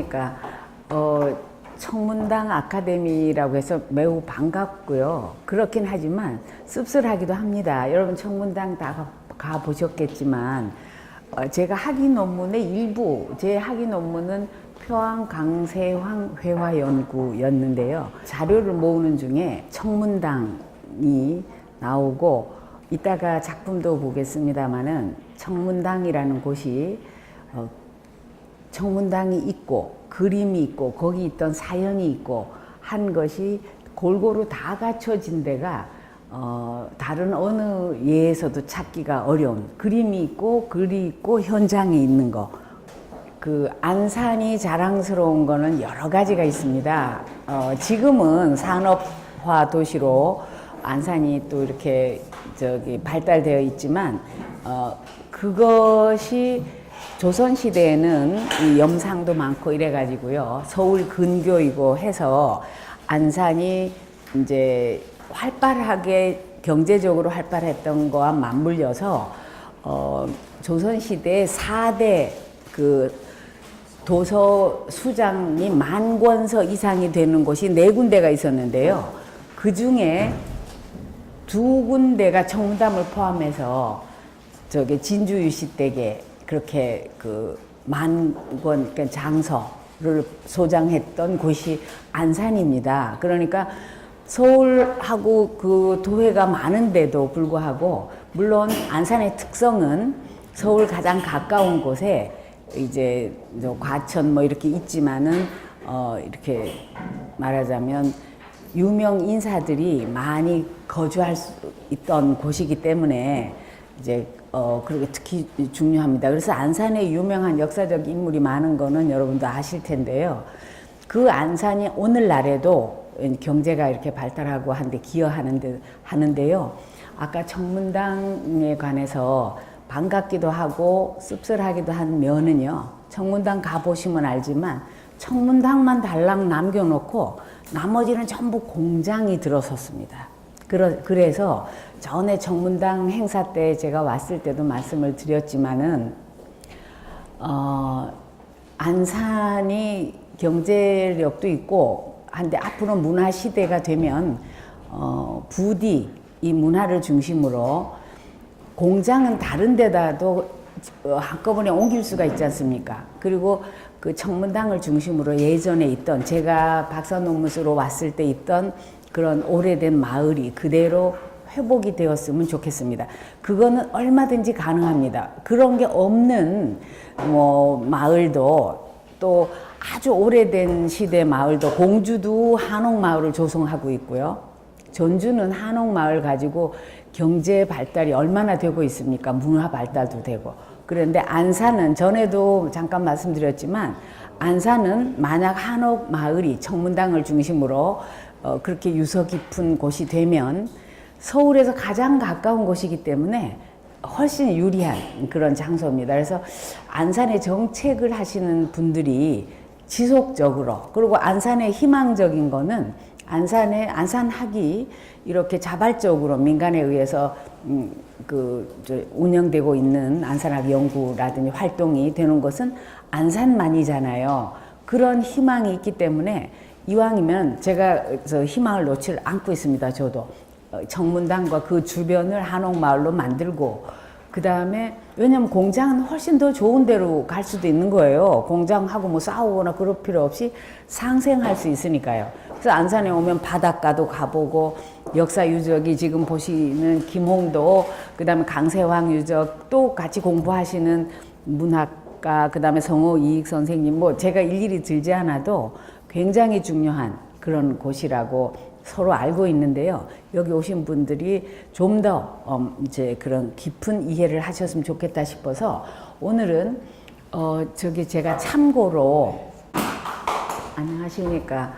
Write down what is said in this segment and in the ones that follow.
안녕하십니까. 청문당 아카데미라고 해서 매우 반갑고요. 그렇긴 하지만 씁쓸하기도 합니다. 여러분 청문당 다 가보셨겠지만 제가 학위 논문의 일부, 제 학위 논문은 표항 강세황 회화 연구였는데요. 자료를 모으는 중에 청문당이 나오고 이따가 작품도 보겠습니다마는 청문당이라는 곳이 청문당이 있고 그림이 있고 거기 있던 사연이 있고 한 것이 골고루 다 갖춰진 데가 다른 어느 예에서도 찾기가 어려운 그림이 있고 글이 있고 현장이 있는 거. 그 안산이 자랑스러운 거는 여러 가지가 있습니다. 지금은 산업화 도시로 안산이 또 이렇게 발달되어 있지만 그것이 조선시대에는 이 염상도 많고 이래가지고요. 서울 근교이고 해서 안산이 이제 활발하게 경제적으로 활발했던 거와 맞물려서 조선시대 4대 그 도서 수장이 10,000권서 이상이 되는 곳이 4군데가 있었는데요. 그 중에 2군데가 청문담을 포함해서 진주 유시댁에 그렇게 그 10,000권 그러니까 장서를 소장했던 곳이 안산입니다. 그러니까 서울하고 그 도회가 많은데도 불구하고 물론 안산의 특성은 서울 가장 가까운 곳에 이제 과천 뭐 이렇게 있지만은 이렇게 말하자면 유명 인사들이 많이 거주할 수 있던 곳이기 때문에 이제 그렇게 특히 중요합니다. 그래서 안산에 유명한 역사적 인물이 많은 거는 여러분도 아실 텐데요. 그 안산이 오늘날에도 경제가 이렇게 발달하고 한데 하는데요. 아까 청문당에 관해서 반갑기도 하고 씁쓸하기도 한 면은요. 청문당 가보시면 알지만 청문당만 달랑 남겨놓고 나머지는 전부 공장이 들어섰습니다. 그래서 전에 청문당 행사 때 제가 왔을 때도 말씀을 드렸지만은 안산이 경제력도 있고 한데 앞으로 문화 시대가 되면 부디 이 문화를 중심으로 공장은 다른 데다도 한꺼번에 옮길 수가 있지 않습니까? 그리고 그 청문당을 중심으로 예전에 있던 제가 박사 논문으로 왔을 때 있던 그런 오래된 마을이 그대로 회복이 되었으면 좋겠습니다. 그거는 얼마든지 가능합니다. 그런 게 없는 뭐 마을도 또 아주 오래된 시대 마을도 공주도 한옥마을을 조성하고 있고요. 전주는 한옥마을 가지고 경제 발달이 얼마나 되고 있습니까? 문화 발달도 되고. 그런데 안산은 전에도 잠깐 말씀드렸지만 안산은 만약 한옥마을이 청문당을 중심으로 그렇게 유서 깊은 곳이 되면 서울에서 가장 가까운 곳이기 때문에 훨씬 유리한 그런 장소입니다. 그래서 안산에 정책을 하시는 분들이 지속적으로 그리고 안산의 희망적인 거는 안산학이 이렇게 자발적으로 민간에 의해서 운영되고 있는 안산학 연구라든지 활동이 되는 것은 안산만이잖아요. 그런 희망이 있기 때문에 이왕이면 제가 희망을 놓지 않고 있습니다. 저도 청문당과 그 주변을 한옥마을로 만들고 그 다음에 왜냐면 공장은 훨씬 더 좋은 데로 갈 수도 있는 거예요. 공장하고 뭐 싸우거나 그럴 필요 없이 상생할 수 있으니까요. 그래서 안산에 오면 바닷가도 가보고 역사 유적이 지금 보시는 김홍도 그 다음에 강세황 유적 또 같이 공부하시는 문학가 그 다음에 성호 이익 선생님 뭐 제가 일일이 들지 않아도 굉장히 중요한 그런 곳이라고 서로 알고 있는데요. 여기 오신 분들이 좀 더 이제 그런 깊은 이해를 하셨으면 좋겠다 싶어서 오늘은 제가 참고로 안녕하십니까.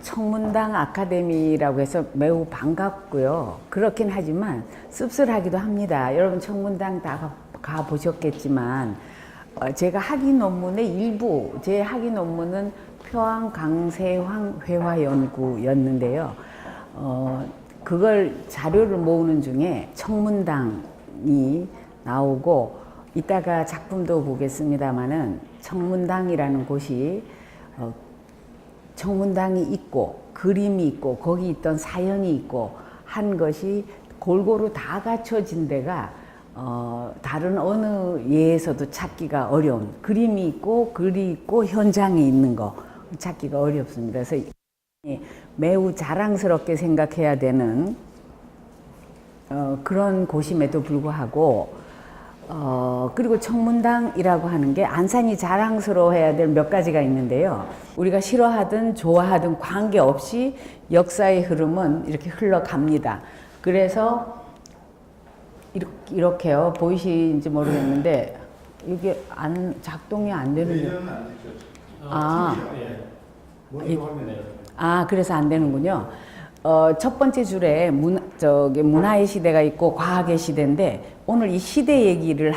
청문당 아카데미라고 해서 매우 반갑고요. 그렇긴 하지만 씁쓸하기도 합니다. 여러분 청문당 다 가보셨겠지만 제가 학위 논문의 일부, 제 학위 논문은 표항 강세황 회화 연구였는데요. 그걸 자료를 모으는 중에 청문당이 나오고 이따가 작품도 보겠습니다마는 청문당이라는 곳이 청문당이 있고 그림이 있고 거기 있던 사연이 있고 한 것이 골고루 다 갖춰진 데가 다른 어느 예에서도 찾기가 어려운 그림이 있고 글이 있고 현장이 있는 거 찾기가 어렵습니다. 그래서 매우 자랑스럽게 생각해야 되는 그런 곳임에도 불구하고 그리고 청문당이라고 하는 게 안산이 자랑스러워해야 될 몇 가지가 있는데요. 우리가 싫어하든 좋아하든 관계없이 역사의 흐름은 이렇게 흘러갑니다. 그래서 이렇게요. 보이시는지 모르겠는데 이게 작동이 안 되는 게. 그래서 안 되는군요. 첫 번째 줄에 문화의 시대가 있고 과학의 시대인데 오늘 이 시대 얘기를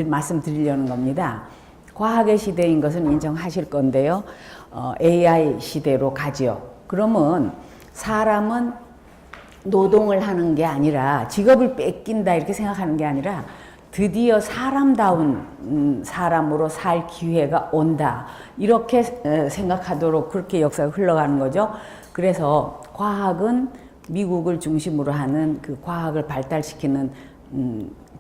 말씀드리려는 겁니다. 과학의 시대인 것은 인정하실 건데요. AI 시대로 가지요. 그러면 사람은 노동을 하는 게 아니라 직업을 뺏긴다 이렇게 생각하는 게 아니라 드디어 사람다운 사람으로 살 기회가 온다 이렇게 생각하도록 그렇게 역사가 흘러가는 거죠. 그래서 과학은 미국을 중심으로 하는 그 과학을 발달시키는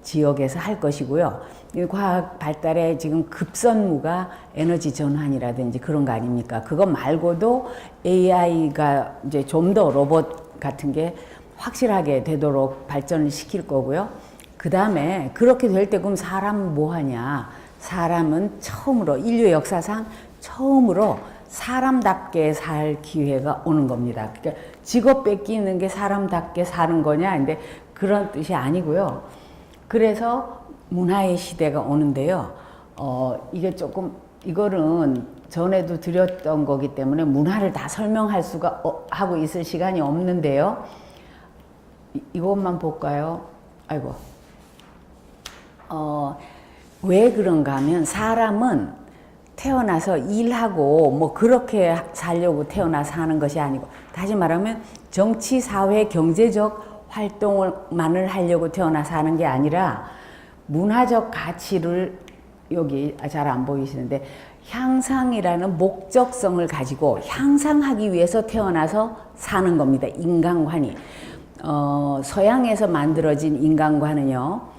지역에서 할 것이고요. 이 과학 발달의 지금 급선무가 에너지 전환이라든지 그런 거 아닙니까? 그거 말고도 AI가 이제 좀 더 로봇 같은 게 확실하게 되도록 발전을 시킬 거고요. 그 다음에 그렇게 될 때 그럼 사람 뭐 하냐? 사람은 처음으로 인류 역사상 처음으로 사람답게 살 기회가 오는 겁니다. 그러니까 직업 뺏기는 게 사람답게 사는 거냐? 근데 그런 뜻이 아니고요. 그래서 문화의 시대가 오는데요. 이게 조금 이거는 전에도 드렸던 거기 때문에 문화를 다 설명할 수가 하고 있을 시간이 없는데요. 이것만 볼까요? 아이고. 왜 그런가 하면 사람은 태어나서 일하고 뭐 그렇게 살려고 태어나서 하는 것이 아니고 다시 말하면 정치, 사회, 경제적 활동을만을 하려고 태어나서 하는 게 아니라 문화적 가치를 여기 잘 안 보이시는데 향상이라는 목적성을 가지고 향상하기 위해서 태어나서 사는 겁니다. 인간관이. 서양에서 만들어진 인간관은요.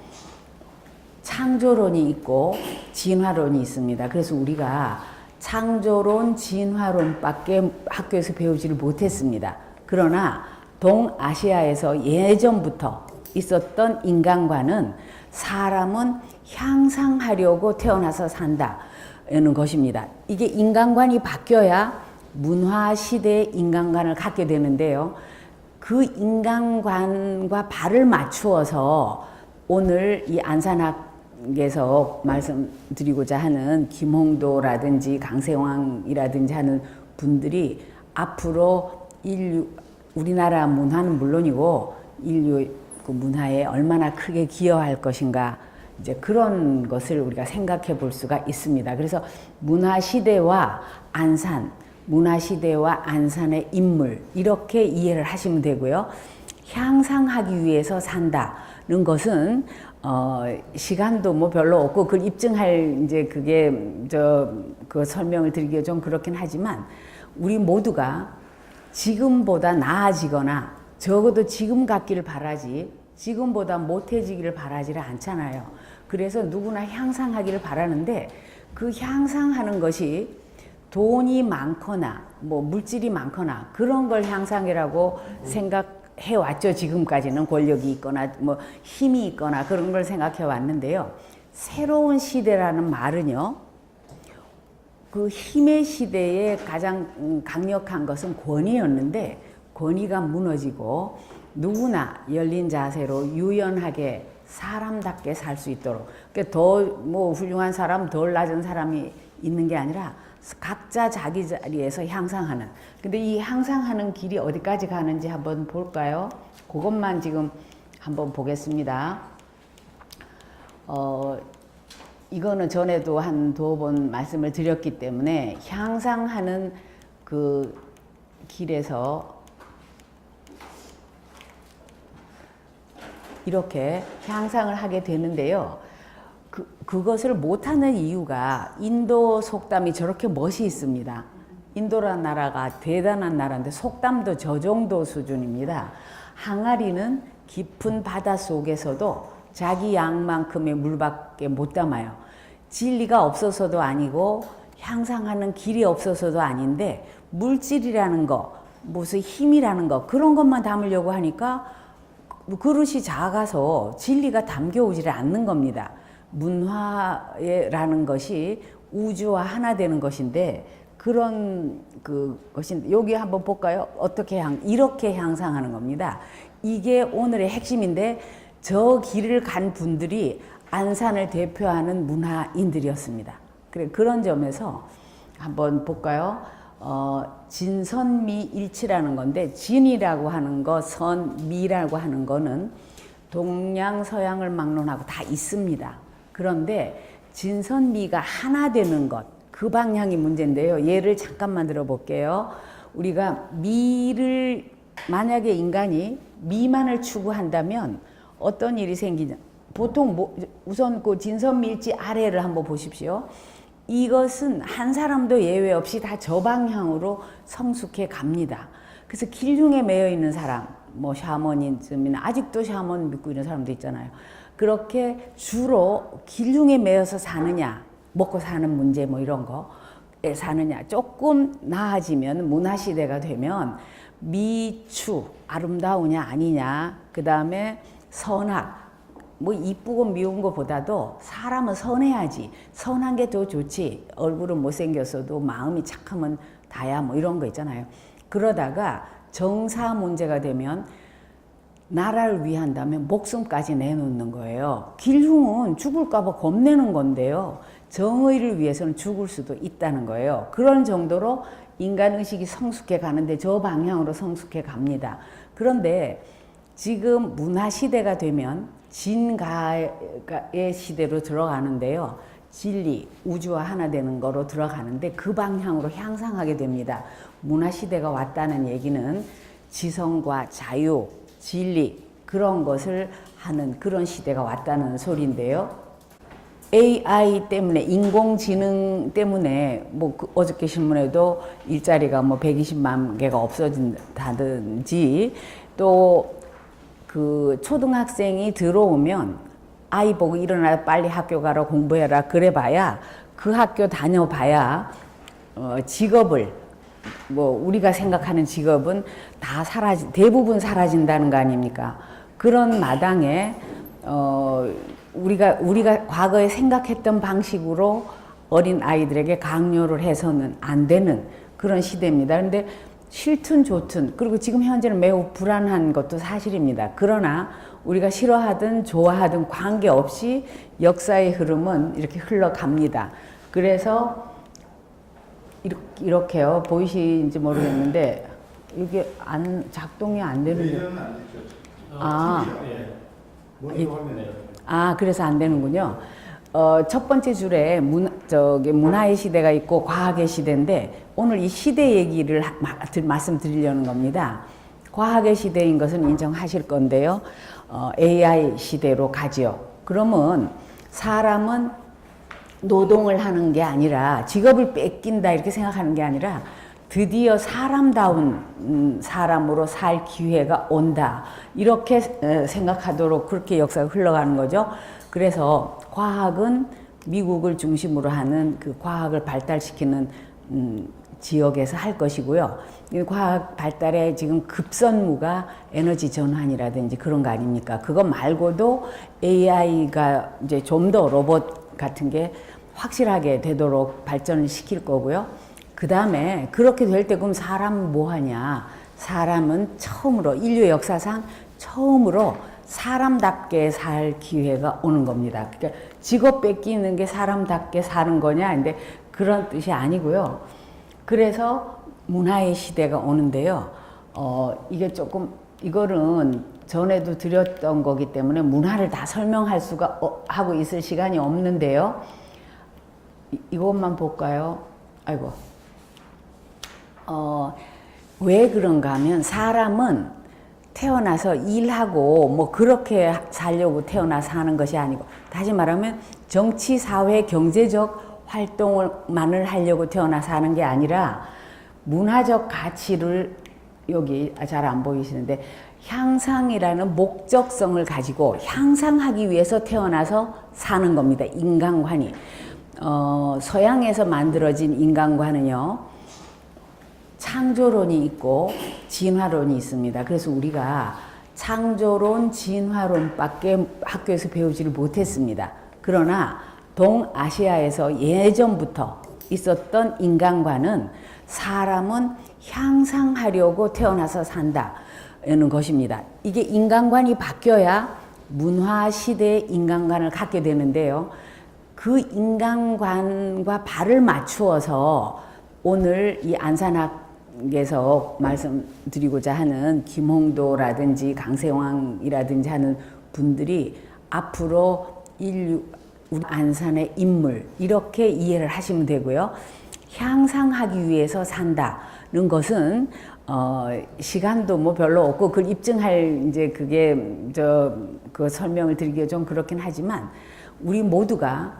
창조론이 있고 진화론이 있습니다. 그래서 우리가 창조론, 진화론밖에 학교에서 배우지를 못했습니다. 그러나 동아시아에서 예전부터 있었던 인간관은 사람은 향상하려고 태어나서 산다는 것입니다. 이게 인간관이 바뀌어야 문화 시대의 인간관을 갖게 되는데요. 그 인간관과 발을 맞추어서 오늘 이 안산학에서 말씀드리고자 하는 김홍도라든지 강세왕이라든지 하는 분들이 앞으로 우리나라 문화는 물론이고 인류 그 문화에 얼마나 크게 기여할 것인가 이제 그런 것을 우리가 생각해 볼 수가 있습니다. 그래서 문화 시대와 안산, 문화 시대와 안산의 인물 이렇게 이해를 하시면 되고요. 향상하기 위해서 산다는 것은 시간도 뭐 별로 없고 그걸 입증할 이제 그게 그 설명을 드리기가 좀 그렇긴 하지만 우리 모두가 지금보다 나아지거나 적어도 지금 같기를 바라지 지금보다 못해지기를 바라지를 않잖아요. 그래서 누구나 향상하기를 바라는데 그 향상하는 것이 돈이 많거나 뭐 물질이 많거나 그런 걸 향상이라고 생각해 왔죠. 지금까지는 권력이 있거나 뭐 힘이 있거나 그런 걸 생각해 왔는데요. 새로운 시대라는 말은요. 그 힘의 시대에 가장 강력한 것은 권위였는데 권위가 무너지고 누구나 열린 자세로 유연하게 사람답게 살 수 있도록 그러니까 더 뭐 훌륭한 사람 덜 낮은 사람이 있는 게 아니라 각자 자기 자리에서 향상하는 근데 이 향상하는 길이 어디까지 가는지 한번 볼까요? 그것만 지금 한번 보겠습니다. 이거는 전에도 한 2번 말씀을 드렸기 때문에 향상하는 그 길에서 이렇게 향상을 하게 되는데요. 그것을 못하는 이유가 인도 속담이 저렇게 멋이 있습니다. 인도라는 나라가 대단한 나라인데 속담도 저 정도 수준입니다. 항아리는 깊은 바다 속에서도 자기 양만큼의 물밖에 못 담아요. 진리가 없어서도 아니고 향상하는 길이 없어서도 아닌데 물질이라는 거, 무슨 힘이라는 거 그런 것만 담으려고 하니까 그릇이 작아서 진리가 담겨오지를 않는 겁니다. 문화라는 것이 우주와 하나 되는 것인데 그런 것인데 여기 한번 볼까요? 어떻게 이렇게 향상하는 겁니다. 이게 오늘의 핵심인데 저 길을 간 분들이 안산을 대표하는 문화인들이었습니다. 그래 그런 점에서 한번 볼까요? 진선미일치라는 건데 진이라고 하는 거, 선미라고 하는 거는 동양 서양을 막론하고 다 있습니다. 그런데 진선미가 하나 되는 것, 그 방향이 문제인데요. 예를 잠깐만 들어볼게요. 우리가 미를 만약에 인간이 미만을 추구한다면 어떤 일이 생기냐? 보통 우선 그 진선미일치 아래를 한번 보십시오. 이것은 한 사람도 예외 없이 다 저 방향으로 성숙해 갑니다. 그래서 길흉에 매여 있는 사람, 뭐 샤머니즘이나 아직도 샤먼 믿고 있는 사람도 있잖아요. 그렇게 주로 길흉에 매여서 사느냐, 먹고 사는 문제 뭐 이런 거에 사느냐, 조금 나아지면 문화시대가 되면 미추, 아름다우냐 아니냐, 그 다음에 선악, 뭐 이쁘고 미운 것보다도 사람은 선해야지, 선한 게 더 좋지, 얼굴은 못생겼어도 마음이 착하면 다야, 뭐 이런 거 있잖아요. 그러다가 정사 문제가 되면 나라를 위한다면 목숨까지 내놓는 거예요. 길흉은 죽을까 봐 겁내는 건데요. 정의를 위해서는 죽을 수도 있다는 거예요. 그런 정도로 인간의식이 성숙해 가는데 저 방향으로 성숙해 갑니다. 그런데 지금 문화시대가 되면 진가의 시대로 들어가는데요. 진리, 우주와 하나 되는 거로 들어가는데 그 방향으로 향상하게 됩니다. 문화시대가 왔다는 얘기는 지성과 자유, 진리 그런 것을 하는 그런 시대가 왔다는 소리인데요. AI 때문에 인공지능 때문에 뭐 어저께 신문에도 일자리가 뭐 120만 개가 없어진다든지 또 그 초등학생이 들어오면 아이 보고 일어나 빨리 학교 가라 공부해라 그래봐야 그 학교 다녀봐야 직업을 뭐 우리가 생각하는 직업은 다 대부분 사라진다는 거 아닙니까? 그런 마당에 우리가 과거에 생각했던 방식으로 어린 아이들에게 강요를 해서는 안 되는 그런 시대입니다. 그런데 싫든 좋든 그리고 지금 현재는 매우 불안한 것도 사실입니다. 그러나 우리가 싫어하든 좋아하든 관계없이 역사의 흐름은 이렇게 흘러갑니다. 그래서 이렇게요. 보이시는지 모르겠는데 이게 작동이 안 되는데. 그래서 안 되는군요. 첫 번째 줄에 문화의 시대가 있고 과학의 시대인데 오늘 이 시대 얘기를 말씀드리려는 겁니다. 과학의 시대인 것은 인정하실 건데요. AI 시대로 가지요. 그러면 사람은 노동을 하는 게 아니라 직업을 뺏긴다 이렇게 생각하는 게 아니라 드디어 사람다운 사람으로 살 기회가 온다 이렇게 생각하도록 그렇게 역사가 흘러가는 거죠. 그래서 과학은 미국을 중심으로 하는 그 과학을 발달시키는 지역에서 할 것이고요. 이 과학 발달의 지금 급선무가 에너지 전환이라든지 그런 거 아닙니까? 그거 말고도 AI가 이제 좀 더 로봇 같은 게 확실하게 되도록 발전을 시킬 거고요. 그 다음에 그렇게 될 때 그럼 사람 뭐 하냐? 사람은 처음으로 인류 역사상 처음으로 사람답게 살 기회가 오는 겁니다. 그러니까 직업 뺏기는 게 사람답게 사는 거냐? 근데 그런 뜻이 아니고요. 그래서 문화의 시대가 오는데요. 이게 조금 이거는 전에도 드렸던 거기 때문에 문화를 다 설명할 수가 하고 있을 시간이 없는데요. 이것만 볼까요? 아이고. 왜 그런가 하면 사람은 태어나서 일하고 뭐 그렇게 살려고 태어나서 하는 것이 아니고 다시 말하면 정치, 사회, 경제적 활동만을 하려고 태어나서 하는 게 아니라 문화적 가치를 여기 잘 안 보이시는데 향상이라는 목적성을 가지고 향상하기 위해서 태어나서 사는 겁니다. 인간관이. 서양에서 만들어진 인간관은요. 창조론이 있고 진화론이 있습니다. 그래서 우리가 창조론, 진화론밖에 학교에서 배우지를 못했습니다. 그러나 동아시아에서 예전부터 있었던 인간관은 사람은 향상하려고 태어나서 산다는 것입니다. 이게 인간관이 바뀌어야 문화 시대의 인간관을 갖게 되는데요. 그 인간관과 발을 맞추어서 오늘 이 안산학에서 말씀드리고자 하는 김홍도라든지 강세왕이라든지 하는 분들이 앞으로 인류, 우리 안산의 인물 이렇게 이해를 하시면 되고요. 향상하기 위해서 산다는 것은 시간도 뭐 별로 없고 그걸 입증할 이제 그게 그 설명을 드리기가 좀 그렇긴 하지만 우리 모두가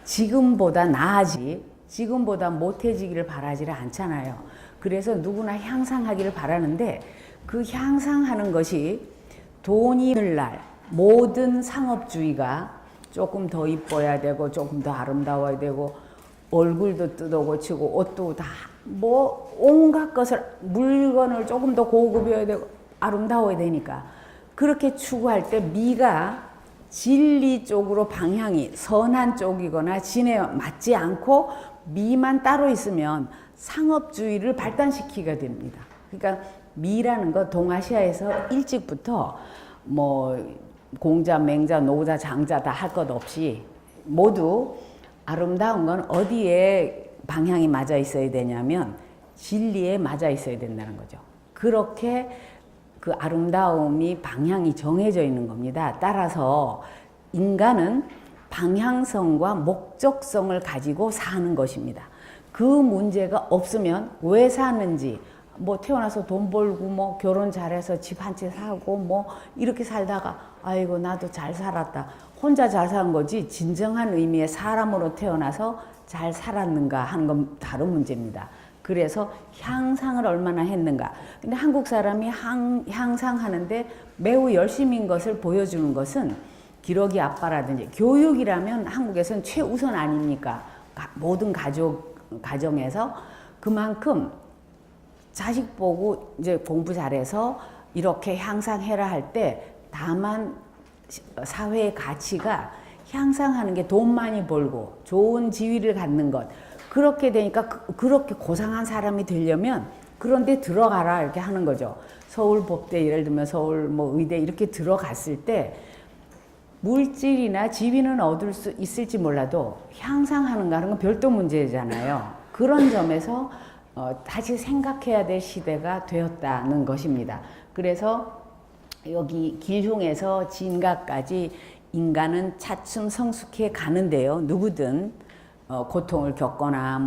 지금보다 나아지 지금보다 못해지기를 바라지를 않잖아요. 그래서 누구나 향상하기를 바라는데 그 향상하는 것이 돈이 늘날 모든 상업주의가 조금 더 이뻐야 되고 조금 더 아름다워야 되고 얼굴도 뜯어고치고 옷도 다 뭐 온갖 것을 물건을 조금 더 고급이어야 되고 아름다워야 되니까 그렇게 추구할 때 미가 진리 쪽으로 방향이 선한 쪽이거나 진에 맞지 않고 미만 따로 있으면 상업주의를 발단시키게 됩니다. 그러니까 미라는 거 동아시아에서 일찍부터 뭐 공자, 맹자, 노자, 장자 다 할 것 없이 모두 아름다운 건 어디에 방향이 맞아 있어야 되냐면 진리에 맞아 있어야 된다는 거죠. 그렇게 그 아름다움이 방향이 정해져 있는 겁니다. 따라서 인간은 방향성과 목적성을 가지고 사는 것입니다. 그 문제가 없으면 왜 사는지 뭐 태어나서 돈 벌고 뭐 결혼 잘해서 집 한 채 사고 뭐 이렇게 살다가 아이고 나도 잘 살았다. 혼자 잘 사는 거지 진정한 의미의 사람으로 태어나서 잘 살았는가 하는 건 다른 문제입니다. 그래서 향상을 얼마나 했는가. 근데 한국 사람이 향상하는데 매우 열심인 것을 보여주는 것은 기러기 아빠라든지 교육이라면 한국에서는 최우선 아닙니까? 모든 가정에서 그만큼 자식 보고 이제 공부 잘해서 이렇게 향상해라 할 때 다만 사회의 가치가 향상하는 게 돈 많이 벌고 좋은 지위를 갖는 것 그렇게 되니까 그렇게 고상한 사람이 되려면 그런 데 들어가라 이렇게 하는 거죠. 서울법대 예를 들면 서울 뭐 의대 이렇게 들어갔을 때 물질이나 지위는 얻을 수 있을지 몰라도 향상하는가 하는 건 별도 문제잖아요. 그런 점에서 다시 생각해야 될 시대가 되었다는 것입니다. 그래서 여기 길흉에서 진가까지 인간은 차츰 성숙해 가는데요. 누구든 고통을 겪거나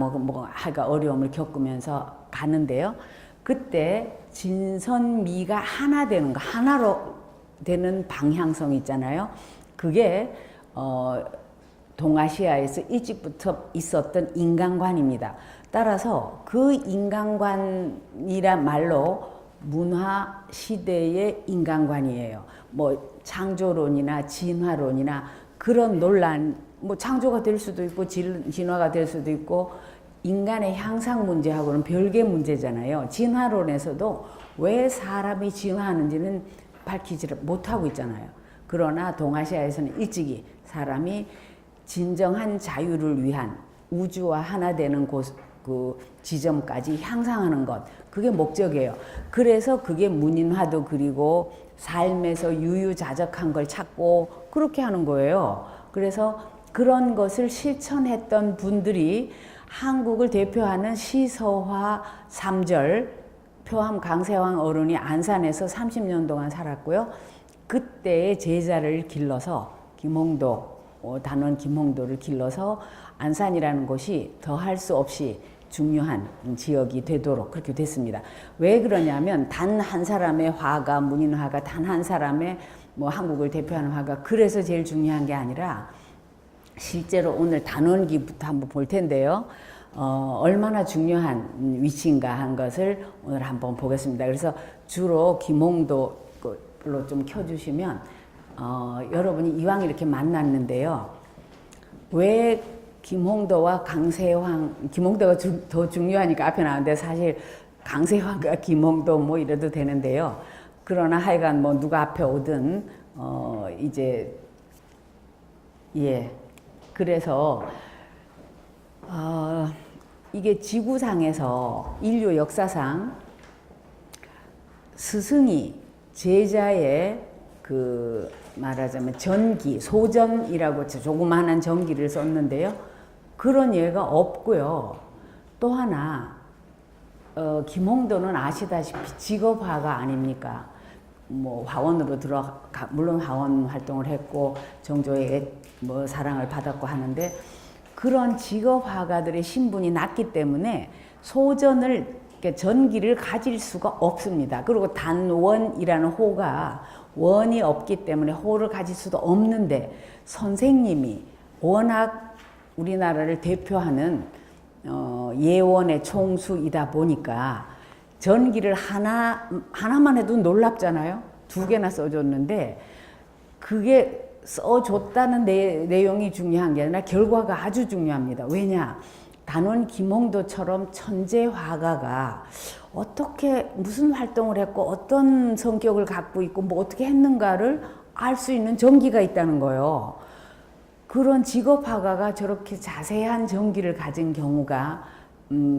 하여가 어려움을 겪으면서 가는데요. 그때 진선미가 하나 되는 거, 하나로 되는 방향성이 있잖아요. 그게 동아시아에서 일찍부터 있었던 인간관입니다. 따라서 그 인간관이란 말로 문화 시대의 인간관이에요. 뭐 창조론이나 진화론이나 그런 논란, 뭐 창조가 될 수도 있고 진화가 될 수도 있고 인간의 향상 문제하고는 별개 문제잖아요. 진화론에서도 왜 사람이 진화하는지는 밝히지를 못하고 있잖아요. 그러나 동아시아에서는 일찍이 사람이 진정한 자유를 위한 우주와 하나 되는 그 지점까지 향상하는 것, 그게 목적이에요. 그래서 그게 문인화도 그리고 삶에서 유유자적한 걸 찾고 그렇게 하는 거예요. 그래서 그런 것을 실천했던 분들이 한국을 대표하는 시서화 3절 표함 강세왕 어른이 안산에서 30년 동안 살았고요. 그때의 제자를 길러서 김홍도, 단원 김홍도를 길러서 안산이라는 곳이 더할 수 없이 중요한 지역이 되도록 그렇게 됐습니다. 왜 그러냐면 단 한 사람의 화가, 문인화가 단 한 사람의 뭐 한국을 대표하는 화가 그래서 제일 중요한 게 아니라 실제로 오늘 단원기부터 한번 볼 텐데요. 얼마나 중요한 위치인가 한 것을 오늘 한번 보겠습니다. 그래서 주로 김홍도로 좀 켜주시면 여러분이 이왕 이렇게 만났는데요. 왜 김홍도와 강세황, 김홍도가 더 중요하니까 앞에 나오는데 사실 강세황과 김홍도 뭐 이래도 되는데요. 그러나 하여간 뭐 누가 앞에 오든 이제 예. 그래서 이게 지구상에서 인류 역사상 스승이 제자의 그 말하자면 전기, 소전이라고 조그마한 전기를 썼는데요. 그런 예가 없고요. 또 하나 김홍도는 아시다시피 직업화가 아닙니까? 뭐 화원으로 들어가 물론 화원 활동을 했고 정조의 뭐 사랑을 받았고 하는데 그런 직업 화가들의 신분이 낮기 때문에 소전을 전기를 가질 수가 없습니다. 그리고 단원이라는 호가 원이 없기 때문에 호를 가질 수도 없는데 선생님이 워낙 우리나라를 대표하는 예원의 총수이다 보니까 전기를 하나만 해도 놀랍잖아요. 2개나 써줬는데 그게 써줬다는 내용이 중요한 게 아니라 결과가 아주 중요합니다. 왜냐? 단원 김홍도처럼 천재 화가가 어떻게 무슨 활동을 했고 어떤 성격을 갖고 있고 뭐 어떻게 했는가를 알 수 있는 전기가 있다는 거예요. 그런 직업 화가가 저렇게 자세한 전기를 가진 경우가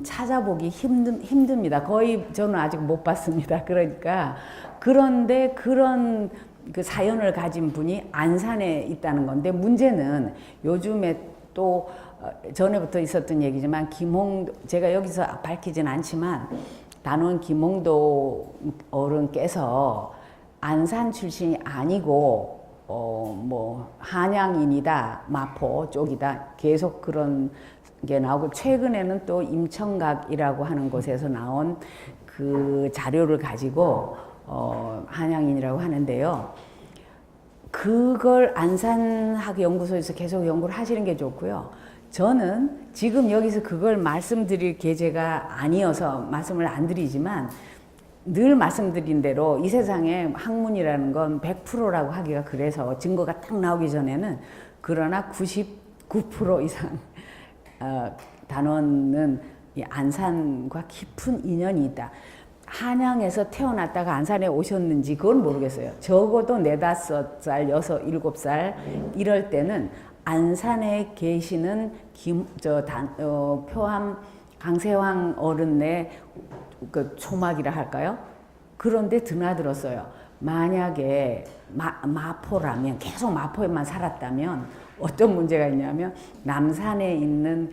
찾아보기 힘듭니다. 거의 저는 아직 못 봤습니다. 그러니까 그런데 그런 그 사연을 가진 분이 안산에 있다는 건데 문제는 요즘에 또 전에부터 있었던 얘기지만 김홍도 제가 여기서 밝히진 않지만 단원 김홍도 어른께서 안산 출신이 아니고 뭐 한양인이다 마포 쪽이다 계속 그런 게 나오고 최근에는 또 임청각이라고 하는 곳에서 나온 그 자료를 가지고 한양인이라고 하는데요. 그걸 안산학연구소에서 계속 연구를 하시는 게 좋고요. 저는 지금 여기서 그걸 말씀드릴 계제가 아니어서 말씀을 안 드리지만 늘 말씀드린 대로 이 세상에 학문이라는 건 100%라고 하기가 그래서 증거가 딱 나오기 전에는 그러나 99% 이상 단원은 이 안산과 깊은 인연이 있다. 한양에서 태어났다가 안산에 오셨는지 그건 모르겠어요. 적어도 4, 5살, 6, 7살 이럴 때는 안산에 계시는 표암 강세황 어른네 그 초막이라 할까요? 그런데 드나들었어요. 만약에 마포라면 계속 마포에만 살았다면 어떤 문제가 있냐면 남산에 있는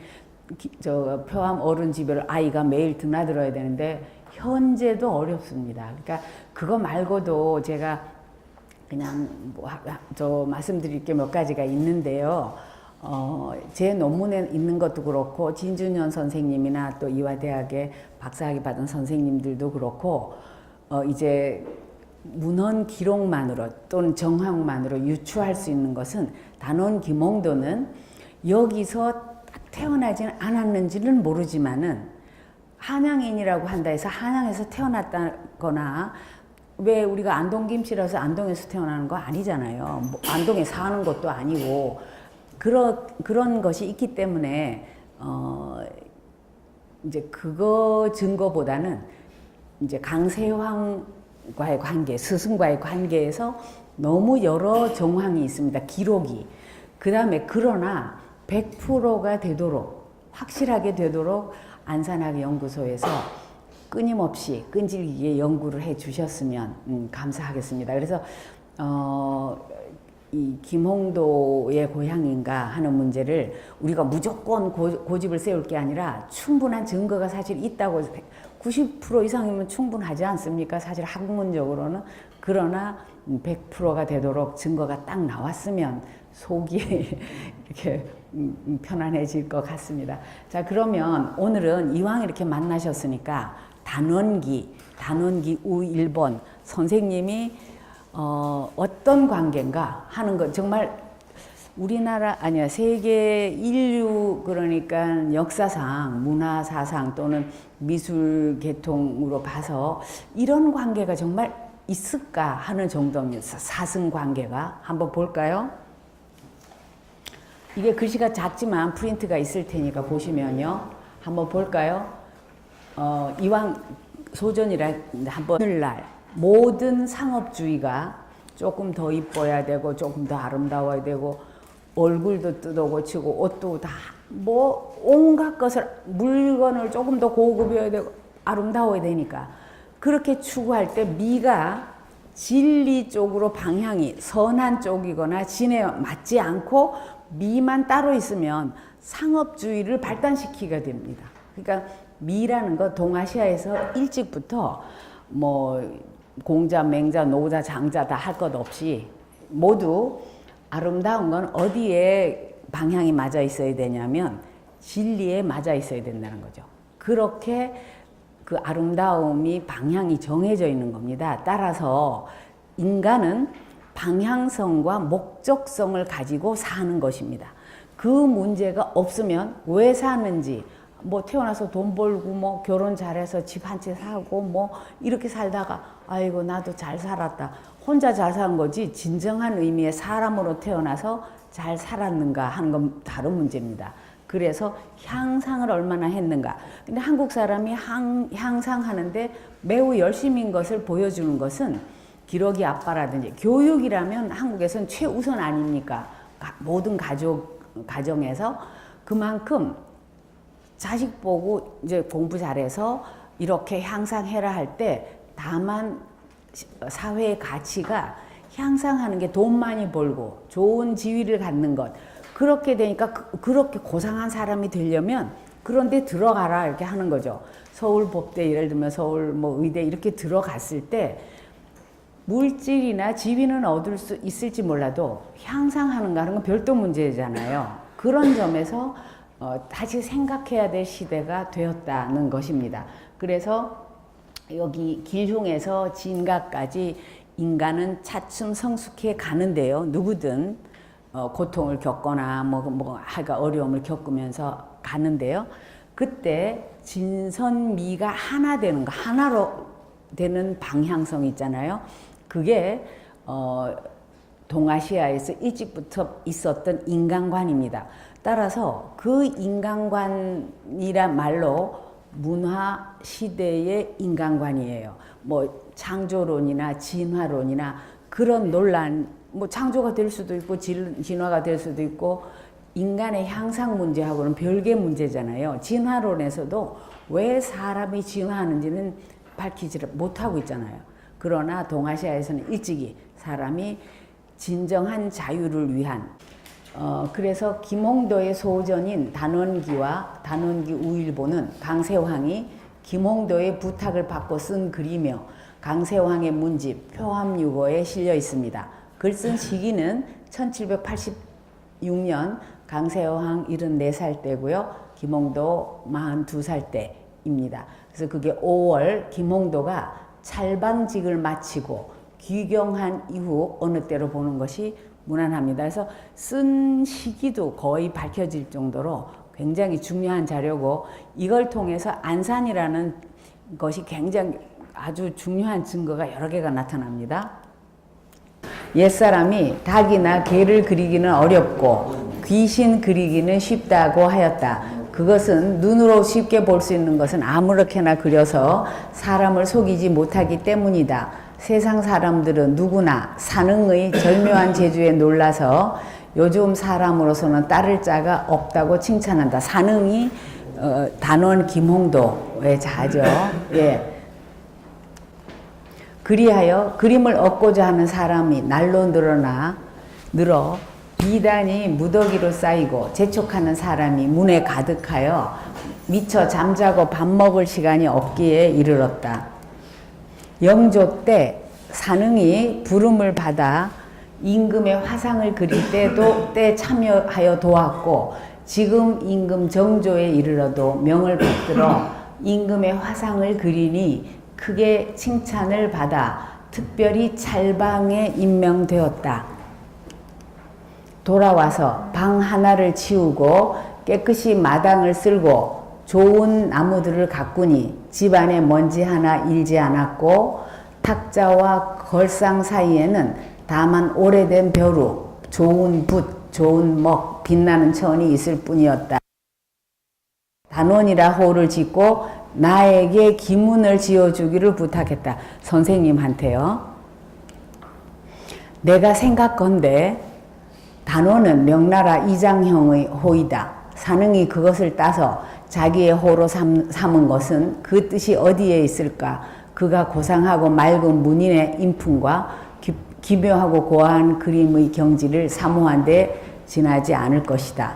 표암 어른 집을 아이가 매일 드나들어야 되는데 현재도 어렵습니다. 그러니까 그거 말고도 제가 그냥 말씀드릴 게 몇 가지가 있는데요. 제 논문에 있는 것도 그렇고 진준현 선생님이나 또 이화대학의 박사학위 받은 선생님들도 그렇고 이제 문헌 기록만으로 또는 정황만으로 유추할 수 있는 것은 단원 김홍도는 여기서 딱 태어나지는 않았는지는 모르지만은 한양인이라고 한다 해서 한양에서 태어났다거나 왜 우리가 안동김씨라서 안동에서 태어나는 거 아니잖아요. 뭐 안동에 사는 것도 아니고 그런 것이 있기 때문에 이제 그거 증거보다는 이제 강세황과의 관계, 스승과의 관계에서 너무 여러 정황이 있습니다. 기록이. 그 다음에 그러나 100%가 되도록 확실하게 되도록 안산학연구소에서 끊임없이 끈질기게 연구를 해 주셨으면 감사하겠습니다. 그래서 이 김홍도의 고향인가 하는 문제를 우리가 무조건 고집을 세울 게 아니라 충분한 증거가 사실 있다고 90% 이상이면 충분하지 않습니까? 사실 학문적으로는. 그러나 100%가 되도록 증거가 딱 나왔으면 속이 이렇게 편안해질 것 같습니다. 자, 그러면 오늘은 이왕 이렇게 만나셨으니까 단원기 우 1번 선생님이 어떤 관계인가 하는 것 정말 우리나라 아니야 세계 인류 그러니까 역사상 문화사상 또는 미술 계통으로 봐서 이런 관계가 정말 있을까 하는 정도입니다. 사승 관계가 한번 볼까요? 이게 글씨가 작지만 프린트가 있을 테니까 보시면요. 한번 볼까요? 이왕 소전이라 한번 오늘날 모든 상업주의가 조금 더 이뻐야 되고 조금 더 아름다워야 되고 얼굴도 뜯어고치고 옷도 다 뭐 온갖 것을 물건을 조금 더 고급이어야 되고 아름다워야 되니까 그렇게 추구할 때 미가 진리 쪽으로 방향이 선한 쪽이거나 진에 맞지 않고 미만 따로 있으면 상업주의를 발단시키게 됩니다. 그러니까 미라는 거 동아시아에서 일찍부터 뭐 공자, 맹자, 노자, 장자 다 할 것 없이 모두 아름다운 건 어디에 방향이 맞아 있어야 되냐면 진리에 맞아 있어야 된다는 거죠. 그렇게 그 아름다움이 방향이 정해져 있는 겁니다. 따라서 인간은 방향성과 목적성을 가지고 사는 것입니다. 그 문제가 없으면 왜 사는지 뭐 태어나서 돈 벌고 뭐 결혼 잘해서 집 한 채 사고 뭐 이렇게 살다가 아이고 나도 잘 살았다. 혼자 잘 산 거지 진정한 의미의 사람으로 태어나서 잘 살았는가 하는 건 다른 문제입니다. 그래서 향상을 얼마나 했는가. 근데 한국 사람이 향상하는데 매우 열심인 것을 보여주는 것은 기러기 아빠라든지 교육이라면 한국에서는 최우선 아닙니까? 모든 가정에서 그만큼 자식 보고 이제 공부 잘해서 이렇게 향상해라 할 때 다만 사회의 가치가 향상하는 게 돈 많이 벌고 좋은 지위를 갖는 것 그렇게 되니까 그렇게 고상한 사람이 되려면 그런 데 들어가라 이렇게 하는 거죠. 서울 법대 예를 들면 서울 뭐 의대 이렇게 들어갔을 때 물질이나 지위는 얻을 수 있을지 몰라도 향상하는가 하는 건 별도 문제잖아요. 그런 점에서 다시 생각해야 될 시대가 되었다는 것입니다. 그래서 여기 길흉에서 진가까지 인간은 차츰 성숙해 가는데요. 누구든 고통을 겪거나 하여가 어려움을 겪으면서 가는데요. 그때 진선미가 하나 되는 거, 하나로 되는 방향성 있잖아요. 그게 동아시아에서 일찍부터 있었던 인간관입니다. 따라서 그 인간관이란 말로 문화 시대의 인간관이에요. 뭐 창조론이나 진화론이나 그런 논란, 뭐 창조가 될 수도 있고 진화가 될 수도 있고 인간의 향상 문제하고는 별개 문제잖아요. 진화론에서도 왜 사람이 진화하는지는 밝히지를 못하고 있잖아요. 그러나 동아시아에서는 일찍이 사람이 진정한 자유를 위한 그래서 김홍도의 소전인 단원기와 단원기 우일보는 강세황이 김홍도의 부탁을 받고 쓴 글이며 강세황의 문집 표함유고에 실려 있습니다. 글 쓴 시기는 1786년 강세황 74살 때고요. 김홍도 42살 때입니다. 그래서 그게 5월 김홍도가 찰방직을 마치고 귀경한 이후 어느 때로 보는 것이 무난합니다. 그래서 쓴 시기도 거의 밝혀질 정도로 굉장히 중요한 자료고 이걸 통해서 안산이라는 것이 굉장히 아주 중요한 증거가 여러 개가 나타납니다. 옛사람이 닭이나 개를 그리기는 어렵고 귀신 그리기는 쉽다고 하였다. 그것은 눈으로 쉽게 볼 수 있는 것은 아무렇게나 그려서 사람을 속이지 못하기 때문이다. 세상 사람들은 누구나 사능의 절묘한 재주에 놀라서 요즘 사람으로서는 따를 자가 없다고 칭찬한다. 사능이 단원 김홍도의 자죠. 예. 그리하여 그림을 얻고자 하는 사람이 날로 늘어 비단이 무더기로 쌓이고 재촉하는 사람이 문에 가득하여 미처 잠자고 밥 먹을 시간이 없기에 이르렀다. 영조 때 사능이 부름을 받아 임금의 화상을 그릴 때도 때 참여하여 도왔고 지금 임금 정조에 이르러도 명을 받들어 임금의 화상을 그리니 크게 칭찬을 받아 특별히 찰방에 임명되었다. 돌아와서 방 하나를 치우고 깨끗이 마당을 쓸고 좋은 나무들을 가꾸니 집안에 먼지 하나 일지 않았고 탁자와 걸상 사이에는 다만 오래된 벼루, 좋은 붓, 좋은 먹, 빛나는 천이 있을 뿐이었다. 단원이라 호를 짓고 나에게 기문을 지어주기를 부탁했다. 선생님한테요. 내가 생각건대 단원은 명나라 이장형의 호이다. 산흥이 그것을 따서 자기의 호로 삼은 것은 그 뜻이 어디에 있을까? 그가 고상하고 맑은 문인의 인품과 기묘하고 고아한 그림의 경지를 사모한 데 지나지 않을 것이다.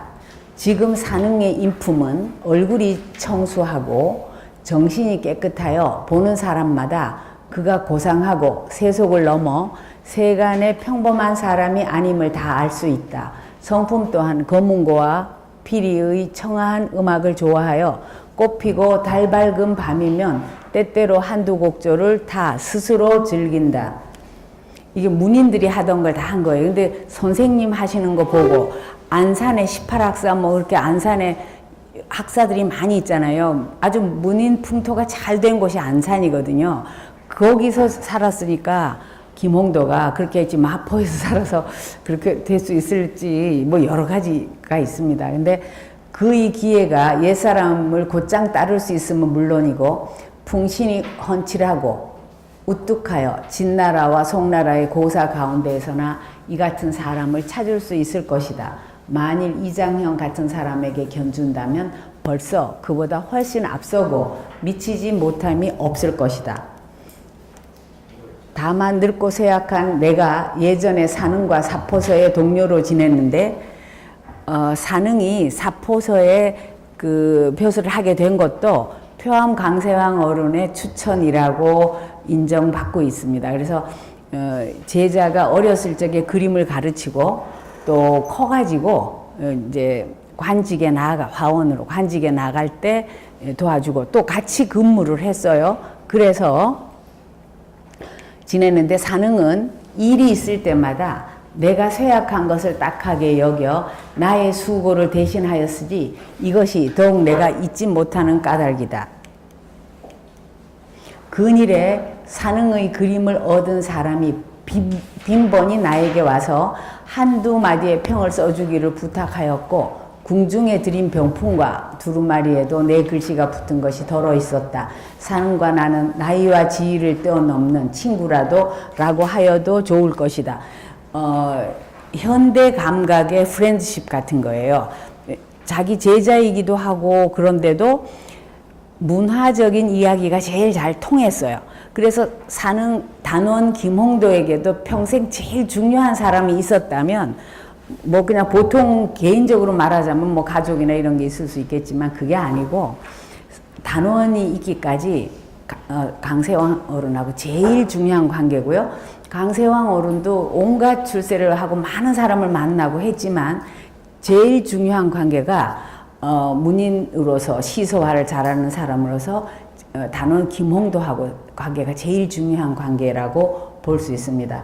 지금 산흥의 인품은 얼굴이 청수하고 정신이 깨끗하여 보는 사람마다 그가 고상하고 세속을 넘어 세간의 평범한 사람이 아님을 다 알 수 있다. 성품 또한 검은고와 피리의 청아한 음악을 좋아하여 꽃피고 달 밝은 밤이면 때때로 한두 곡조를 다 스스로 즐긴다. 이게 문인들이 하던 걸 다 한 거예요. 근데 선생님 하시는 거 보고 안산에 18학사 뭐 그렇게 안산에 학사들이 많이 있잖아요. 아주 문인 풍토가 잘 된 곳이 안산이거든요. 거기서 살았으니까 김홍도가 그렇게 했지 마포에서 살아서 그렇게 될 수 있을지 뭐 여러 가지가 있습니다. 근데 그의 기회가 옛사람을 곧장 따를 수 있으면 물론이고 풍신이 헌칠하고 우뚝하여 진나라와 송나라의 고사 가운데에서나 이 같은 사람을 찾을 수 있을 것이다. 만일 이장형 같은 사람에게 견준다면 벌써 그보다 훨씬 앞서고 미치지 못함이 없을 것이다. 다만 늙고 쇠약한 내가 예전에 산흥과 사포서의 동료로 지냈는데 산흥이 사포서에 그 벼슬을 하게 된 것도 표암 강세왕 어른의 추천이라고 인정받고 있습니다. 그래서 제자가 어렸을 적에 그림을 가르치고 또 커가지고 이제 관직에 나가 화원으로 관직에 나갈 때 도와주고 또 같이 근무를 했어요. 그래서 지냈는데 산흥은 일이 있을 때마다 내가 쇠약한 것을 딱하게 여겨 나의 수고를 대신하였으니 이것이 더욱 내가 잊지 못하는 까닭이다. 근일에 산흥의 그림을 얻은 사람이 빈번히 나에게 와서 한두 마디의 평을 써주기를 부탁하였고 궁중에 들인 병풍과 두루마리에도 내 글씨가 붙은 것이 덜어 있었다. 산흥과 나는 나이와 지위를 뛰어넘는 친구라도 라고 하여도 좋을 것이다. 현대 감각의 프렌드십 같은 거예요. 자기 제자이기도 하고 그런데도 문화적인 이야기가 제일 잘 통했어요. 그래서 산흥 단원 김홍도에게도 평생 제일 중요한 사람이 있었다면 뭐 그냥 보통 개인적으로 말하자면 뭐 가족이나 이런 게 있을 수 있겠지만 그게 아니고 단원이 있기까지 강세왕 어른하고 제일 중요한 관계고요. 강세왕 어른도 온갖 출세를 하고 많은 사람을 만나고 했지만 제일 중요한 관계가 문인으로서 시소화를 잘하는 사람으로서 단원 김홍도하고 관계가 제일 중요한 관계라고 볼 수 있습니다.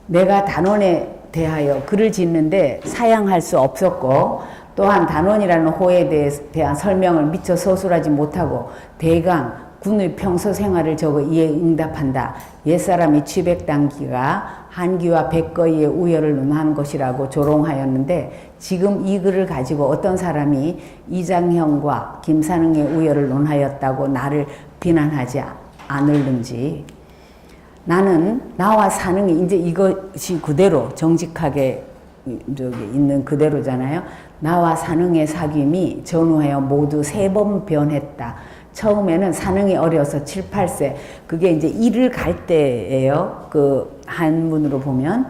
내가 단원에 대하여 글을 짓는데 사양할 수 없었고 또한 단원이라는 호에 대한 설명을 미처 서술하지 못하고 대강 군의 평소 생활을 적어 이에 응답한다. 옛사람이 취백당기가 한기와 백거이의 우열을 논한 것이라고 조롱하였는데 지금 이 글을 가지고 어떤 사람이 이장형과 김산흥의 우열을 논하였다고 나를 비난하지 않을는지. 나는 나와 산흥이 이제 이것이 그대로 정직하게 있는 그대로잖아요. 나와 산흥의 사귐이 전후하여 모두 3번 변했다. 처음에는 산흥이 어려서 7, 8세 그게 이제 일을 갈 때예요. 그 한문으로 보면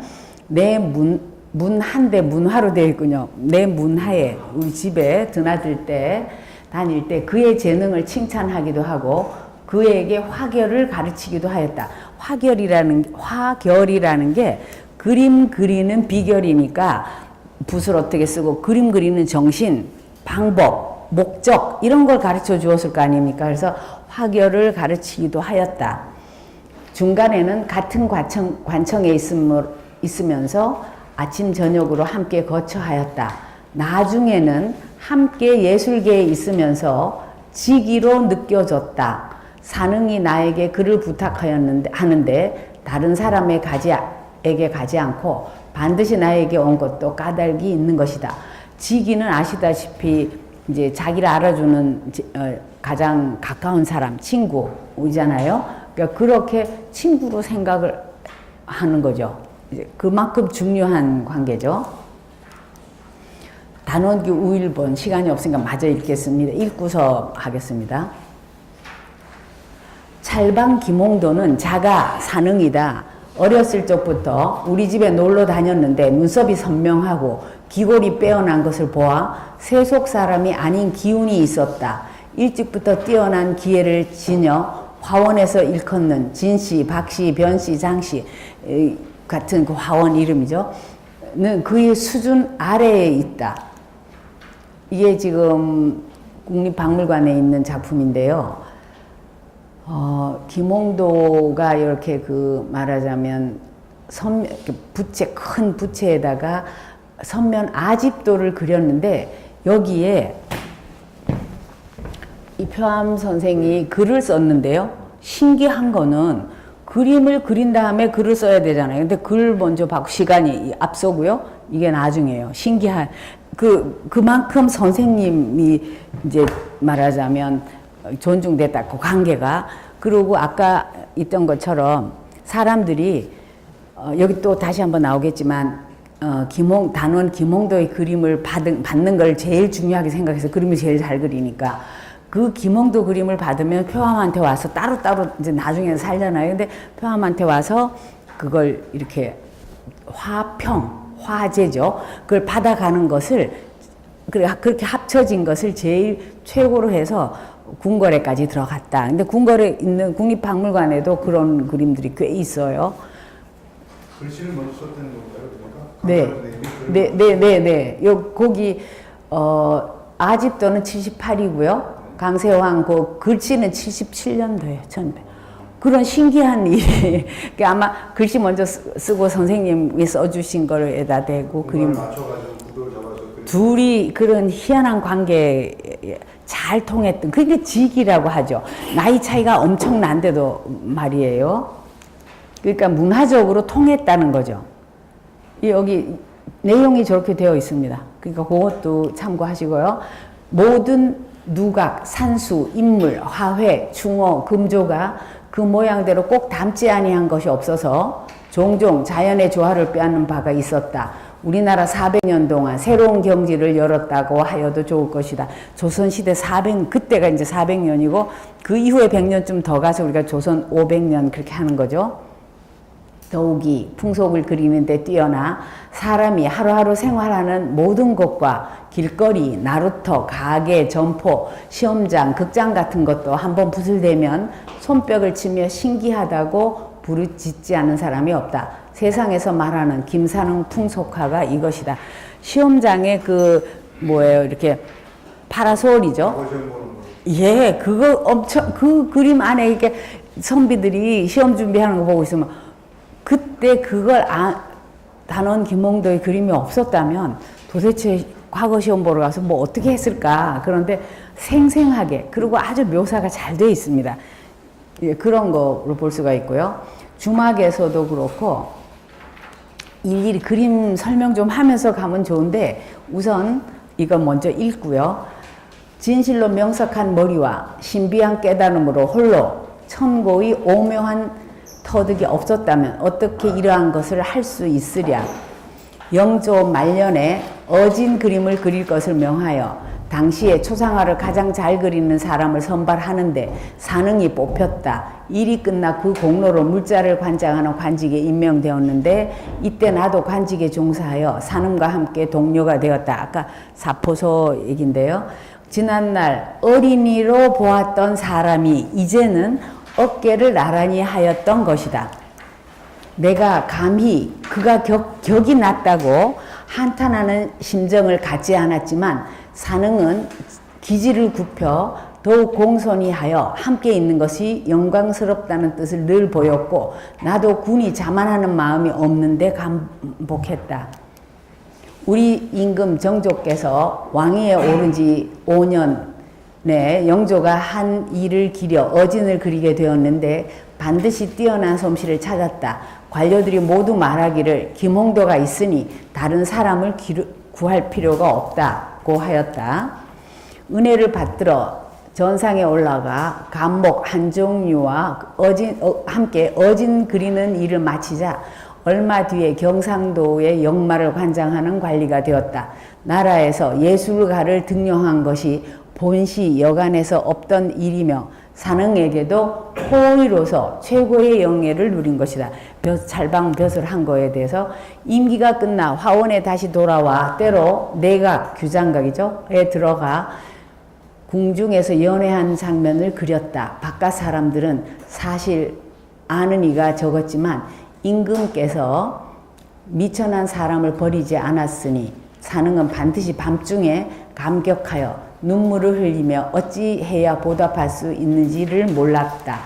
내 문 한 대 문화로 되어 있군요. 내 문하에 우리 집에 드나들 때 다닐 때 그의 재능을 칭찬하기도 하고 그에게 화결을 가르치기도 하였다. 화결이라는 게 그림 그리는 비결이니까 붓을 어떻게 쓰고 그림 그리는 정신, 방법, 목적 이런 걸 가르쳐 주었을 거 아닙니까? 그래서 화결을 가르치기도 하였다. 중간에는 같은 관청에 있으면서 아침 저녁으로 함께 거처하였다. 나중에는 함께 예술계에 있으면서 직위로 느껴졌다. 산흥이 나에게 글을 하는데 다른 사람에게 가지 않고 반드시 나에게 온 것도 까닭이 있는 것이다. 직위는 아시다시피 이제 자기를 알아주는 가장 가까운 사람, 친구이잖아요. 그러니까 그렇게 친구로 생각을 하는 거죠. 이제 그만큼 중요한 관계죠. 단원기 우일본 시간이 없으니까 마저 읽겠습니다. 읽고서 하겠습니다. 찰방 김홍도는 자가 산흥이다. 어렸을 적부터 우리 집에 놀러 다녔는데 눈썹이 선명하고 귀골이 빼어난 것을 보아 세속 사람이 아닌 기운이 있었다. 일찍부터 뛰어난 기회를 지녀 화원에서 일컫는 진씨, 박씨, 변씨, 장씨 같은 그 화원 이름이죠. 는 그의 수준 아래에 있다. 이게 지금 국립박물관에 있는 작품인데요. 김홍도가 이렇게 그 말하자면 큰 부채에다가 선면 아집도를 그렸는데 여기에 이 표암 선생이 글을 썼는데요. 신기한 거는 그림을 그린 다음에 글을 써야 되잖아요. 근데 글 먼저 받고 시간이 앞서고요. 이게 나중이에요. 신기한 그만큼 선생님이 이제 말하자면 존중됐다. 그 관계가. 그리고 아까 있던 것처럼 사람들이 여기 또 다시 한번 나오겠지만 단원 김홍도의 그림을 받는 걸 제일 중요하게 생각해서 그림을 제일 잘 그리니까 그 김홍도 그림을 받으면 표암한테 와서 따로따로 이제 나중에 살잖아요. 근데 표암한테 와서 그걸 이렇게 화제죠. 그걸 받아가는 것을 그렇게 합쳐진 것을 제일 최고로 해서 궁궐에까지 들어갔다. 근데 궁궐에 있는 국립박물관에도 그런 그림들이 꽤 있어요. 글씨를 먼저 썼다는 건가요? 그러니까? 네. 거기 아집도는 78이고요. 강세왕 그 글씨는 77년도예요. 1900. 그런 신기한 일이 아마 글씨 먼저 쓰고 선생님이 써주신 거에다 대고 그림 둘이 그런 희한한 관계 잘 통했던 그게 직이라고 하죠. 나이 차이가 엄청난데도 말이에요. 그러니까 문화적으로 통했다는 거죠. 여기 내용이 저렇게 되어 있습니다. 그러니까 그것도 참고하시고요. 모든 누각, 산수, 인물, 화훼, 중어, 금조가 그 모양대로 꼭 닮지 아니한 것이 없어서 종종 자연의 조화를 빼앗는 바가 있었다. 우리나라 400년 동안 새로운 경지를 열었다고 하여도 좋을 것이다. 조선시대 그때가 이제 400년이고 그 이후에 100년쯤 더 가서 우리가 조선 500년 그렇게 하는 거죠. 더욱이 풍속을 그리는 데 뛰어나 사람이 하루하루 생활하는 모든 것과 길거리, 나루터, 가게, 점포, 시험장, 극장 같은 것도 한번 붓을 대면 손뼉을 치며 신기하다고 부르짖지 않는 사람이 없다. 세상에서 말하는 김산흥 풍속화가 이것이다. 시험장에 이렇게 파라솔이죠. 예, 그 그림 안에 이렇게 선비들이 시험 준비하는 거 보고 있으면 그때 그걸 단원 김홍도의 그림이 없었다면 도대체 과거 시험 보러 가서 뭐 어떻게 했을까. 그런데 생생하게 그리고 아주 묘사가 잘 되어 있습니다. 예, 그런 거로 볼 수가 있고요. 주막에서도 그렇고 일일이 그림 설명 좀 하면서 가면 좋은데 우선 이거 먼저 읽고요. 진실로 명석한 머리와 신비한 깨달음으로 홀로 천고의 오묘한 터득이 없었다면 어떻게 이러한 것을 할 수 있으랴. 영조 말년에 어진 그림을 그릴 것을 명하여 당시에 초상화를 가장 잘 그리는 사람을 선발하는데 산흥이 뽑혔다. 일이 끝나 그 공로로 물자를 관장하는 관직에 임명되었는데 이때 나도 관직에 종사하여 산흥과 함께 동료가 되었다. 아까 사포소 얘긴데요. 지난날 어린이로 보았던 사람이 이제는 어깨를 나란히 하였던 것이다. 내가 감히 그가 격이 났다고 한탄하는 심정을 갖지 않았지만 산흥은 기지를 굽혀 더욱 공손히 하여 함께 있는 것이 영광스럽다는 뜻을 늘 보였고 나도 군이 자만하는 마음이 없는데 감복했다. 우리 임금 정조께서 왕위에 오른 지 5년에 영조가 한 일을 기려 어진을 그리게 되었는데 반드시 뛰어난 솜씨를 찾았다. 관료들이 모두 말하기를 김홍도가 있으니 다른 사람을 구할 필요가 없다고 하였다. 은혜를 받들어 전상에 올라가 감목 한종류와 함께 어진 그리는 일을 마치자 얼마 뒤에 경상도의 역마를 관장하는 관리가 되었다. 나라에서 예술가를 등용한 것이 본시 여간에서 없던 일이며 산흥에게도 호의로서 최고의 영예를 누린 것이다. 찰방벼슬 한 거에 대해서 임기가 끝나 화원에 다시 돌아와 때로 내각 규장각이죠.에 들어가 궁중에서 연회한 장면을 그렸다. 바깥 사람들은 사실 아는 이가 적었지만 임금께서 미천한 사람을 버리지 않았으니 산흥은 반드시 밤중에 감격하여 눈물을 흘리며 어찌해야 보답할 수 있는지를 몰랐다.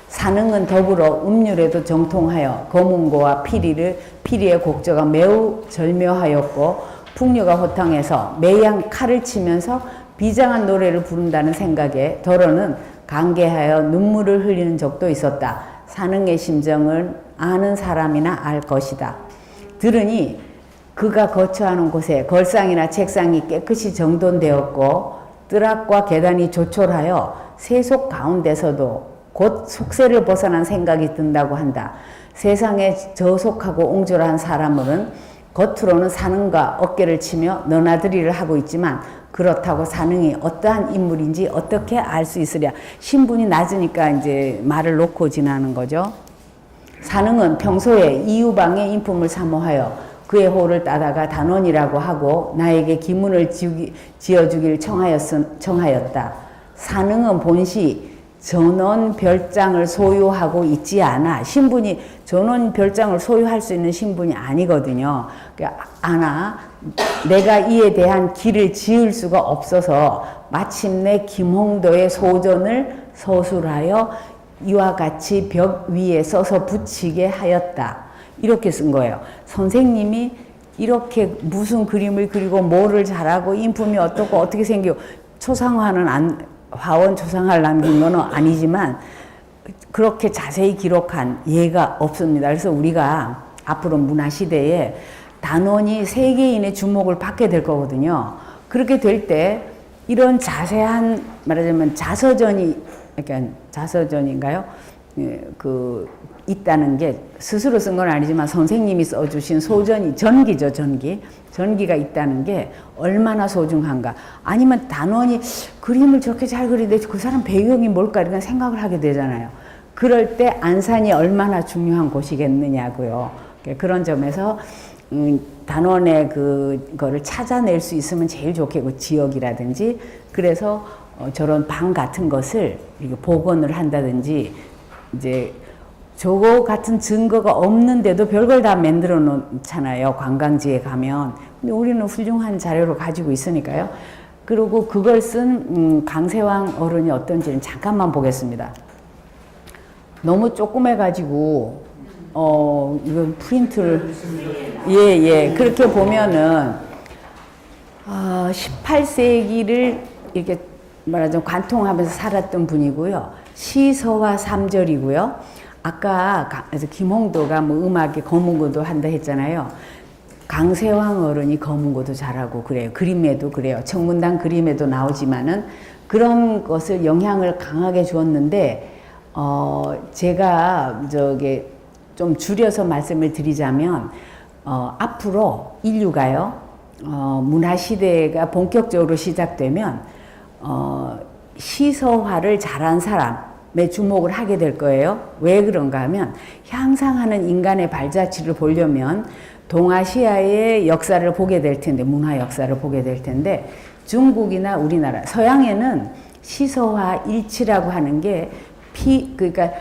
산흥은 더불어 음률에도 정통하여 검은고와 피리의 곡조가 매우 절묘하였고 풍류가 호탕해서 매양 칼을 치면서 비장한 노래를 부른다는 생각에 더러는 강개하여 눈물을 흘리는 적도 있었다. 산흥의 심정을 아는 사람이나 알 것이다. 들으니 그가 거처하는 곳에 걸상이나 책상이 깨끗이 정돈되었고 뜰앞과 계단이 조촐하여 세속 가운데서도 곧 속세를 벗어난 생각이 든다고 한다. 세상에 저속하고 옹졸한 사람은 겉으로는 산흥과 어깨를 치며 너나들이를 하고 있지만 그렇다고 산흥이 어떠한 인물인지 어떻게 알 수 있으랴. 신분이 낮으니까 이제 말을 놓고 지나는 거죠. 산흥은 평소에 이유방의 인품을 사모하여 그의 호를 따다가 단원이라고 하고 나에게 기문을 지어주길 청하였다. 산흥은 본시 전원 별장을 소유하고 있지 않아. 신분이 전원 별장을 소유할 수 있는 신분이 아니거든요. 그러니까 내가 이에 대한 길을 지을 수가 없어서 마침내 김홍도의 소전을 서술하여 이와 같이 벽 위에 써서 붙이게 하였다. 이렇게 쓴 거예요. 선생님이 이렇게 무슨 그림을 그리고 뭐를 잘하고 인품이 어떻고 어떻게 생기고 화원 초상화를 남긴 건 아니지만 그렇게 자세히 기록한 예가 없습니다. 그래서 우리가 앞으로 문화시대에 단원이 세계인의 주목을 받게 될 거거든요. 그렇게 될 때 이런 자세한 말하자면 자서전인가요? 있다는 게 스스로 쓴 건 아니지만 선생님이 써주신 소전이 전기죠. 전기가 있다는 게 얼마나 소중한가. 아니면 단원이 그림을 저렇게 잘 그리는데 그 사람 배경이 뭘까 이런 생각을 하게 되잖아요. 그럴 때 안산이 얼마나 중요한 곳이겠느냐고요. 그런 점에서 단원의 그거를 찾아낼 수 있으면 제일 좋겠고 지역이라든지 그래서 저런 방 같은 것을 복원을 한다든지 이제 저거 같은 증거가 없는데도 별걸 다 만들어 놓잖아요. 관광지에 가면. 근데 우리는 훌륭한 자료를 가지고 있으니까요. 그리고 그걸 쓴 강세왕 어른이 어떤지는 잠깐만 보겠습니다. 너무 조그매가지고 이건 프린트를 그렇게 보면은 18세기를 이렇게 말하자면 관통하면서 살았던 분이고요. 시서와 삼절이고요. 아까 김홍도가 뭐 음악에 검은고도 한다 했잖아요. 강세왕 어른이 검은고도 잘하고 그래요. 그림에도 그래요. 청문당 그림에도 나오지만은 그런 것을 영향을 강하게 주었는데 제가 좀 줄여서 말씀을 드리자면 앞으로 인류가요 문화시대가 본격적으로 시작되면 시서화를 잘한 사람의 주목을 하게 될 거예요. 왜 그런가 하면 향상하는 인간의 발자취를 보려면 동아시아의 역사를 보게 될 텐데 문화 역사를 보게 될 텐데 중국이나 우리나라 서양에는 시서화 일치라고 하는 게 그러니까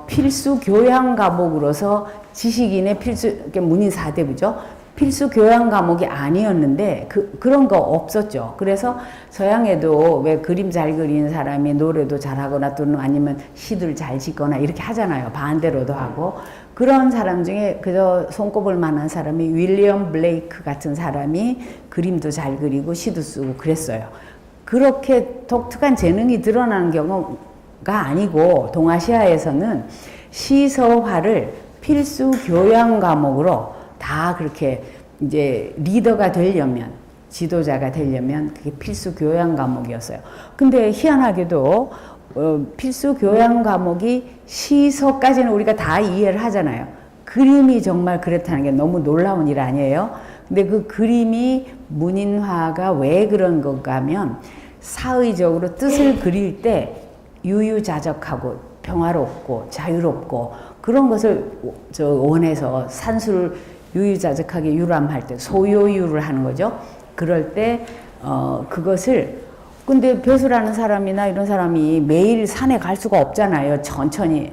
필수 교양 과목으로서 지식인의 필수 문인 4대부죠. 필수 교양 과목이 아니었는데 그런 거 없었죠. 그래서 서양에도 왜 그림 잘 그리는 사람이 노래도 잘하거나 또는 아니면 시들 잘 짓거나 이렇게 하잖아요. 반대로도 하고. 그런 사람 중에 그저 손꼽을 만한 사람이 윌리엄 블레이크 같은 사람이 그림도 잘 그리고 시도 쓰고 그랬어요. 그렇게 독특한 재능이 드러나는 경우가 아니고 동아시아에서는 시서화를 필수 교양 과목으로 다 그렇게 이제 리더가 되려면, 지도자가 되려면 그게 필수 교양 과목이었어요. 근데 희한하게도 필수 교양 과목이 시서까지는 우리가 다 이해를 하잖아요. 그림이 정말 그렇다는 게 너무 놀라운 일 아니에요? 근데 그 그림이 문인화가 왜 그런 건가 하면 사의적으로 뜻을 그릴 때 유유자적하고 평화롭고 자유롭고 그런 것을 원해서 산수를 유유자적하게 유람할 때 소요유를 하는 거죠. 그럴 때 그것을 근데 벼슬하는 사람이나 이런 사람이 매일 산에 갈 수가 없잖아요. 천천히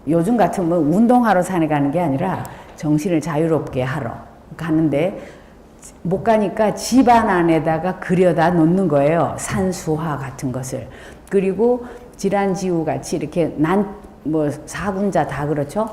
요즘 같으면 운동하러 산에 가는 게 아니라 정신을 자유롭게 하러 가는데 못 가니까 집안 안에다가 그려다 놓는 거예요. 산수화 같은 것을. 그리고 질환지우 같이 이렇게 뭐 사군자 다 그렇죠.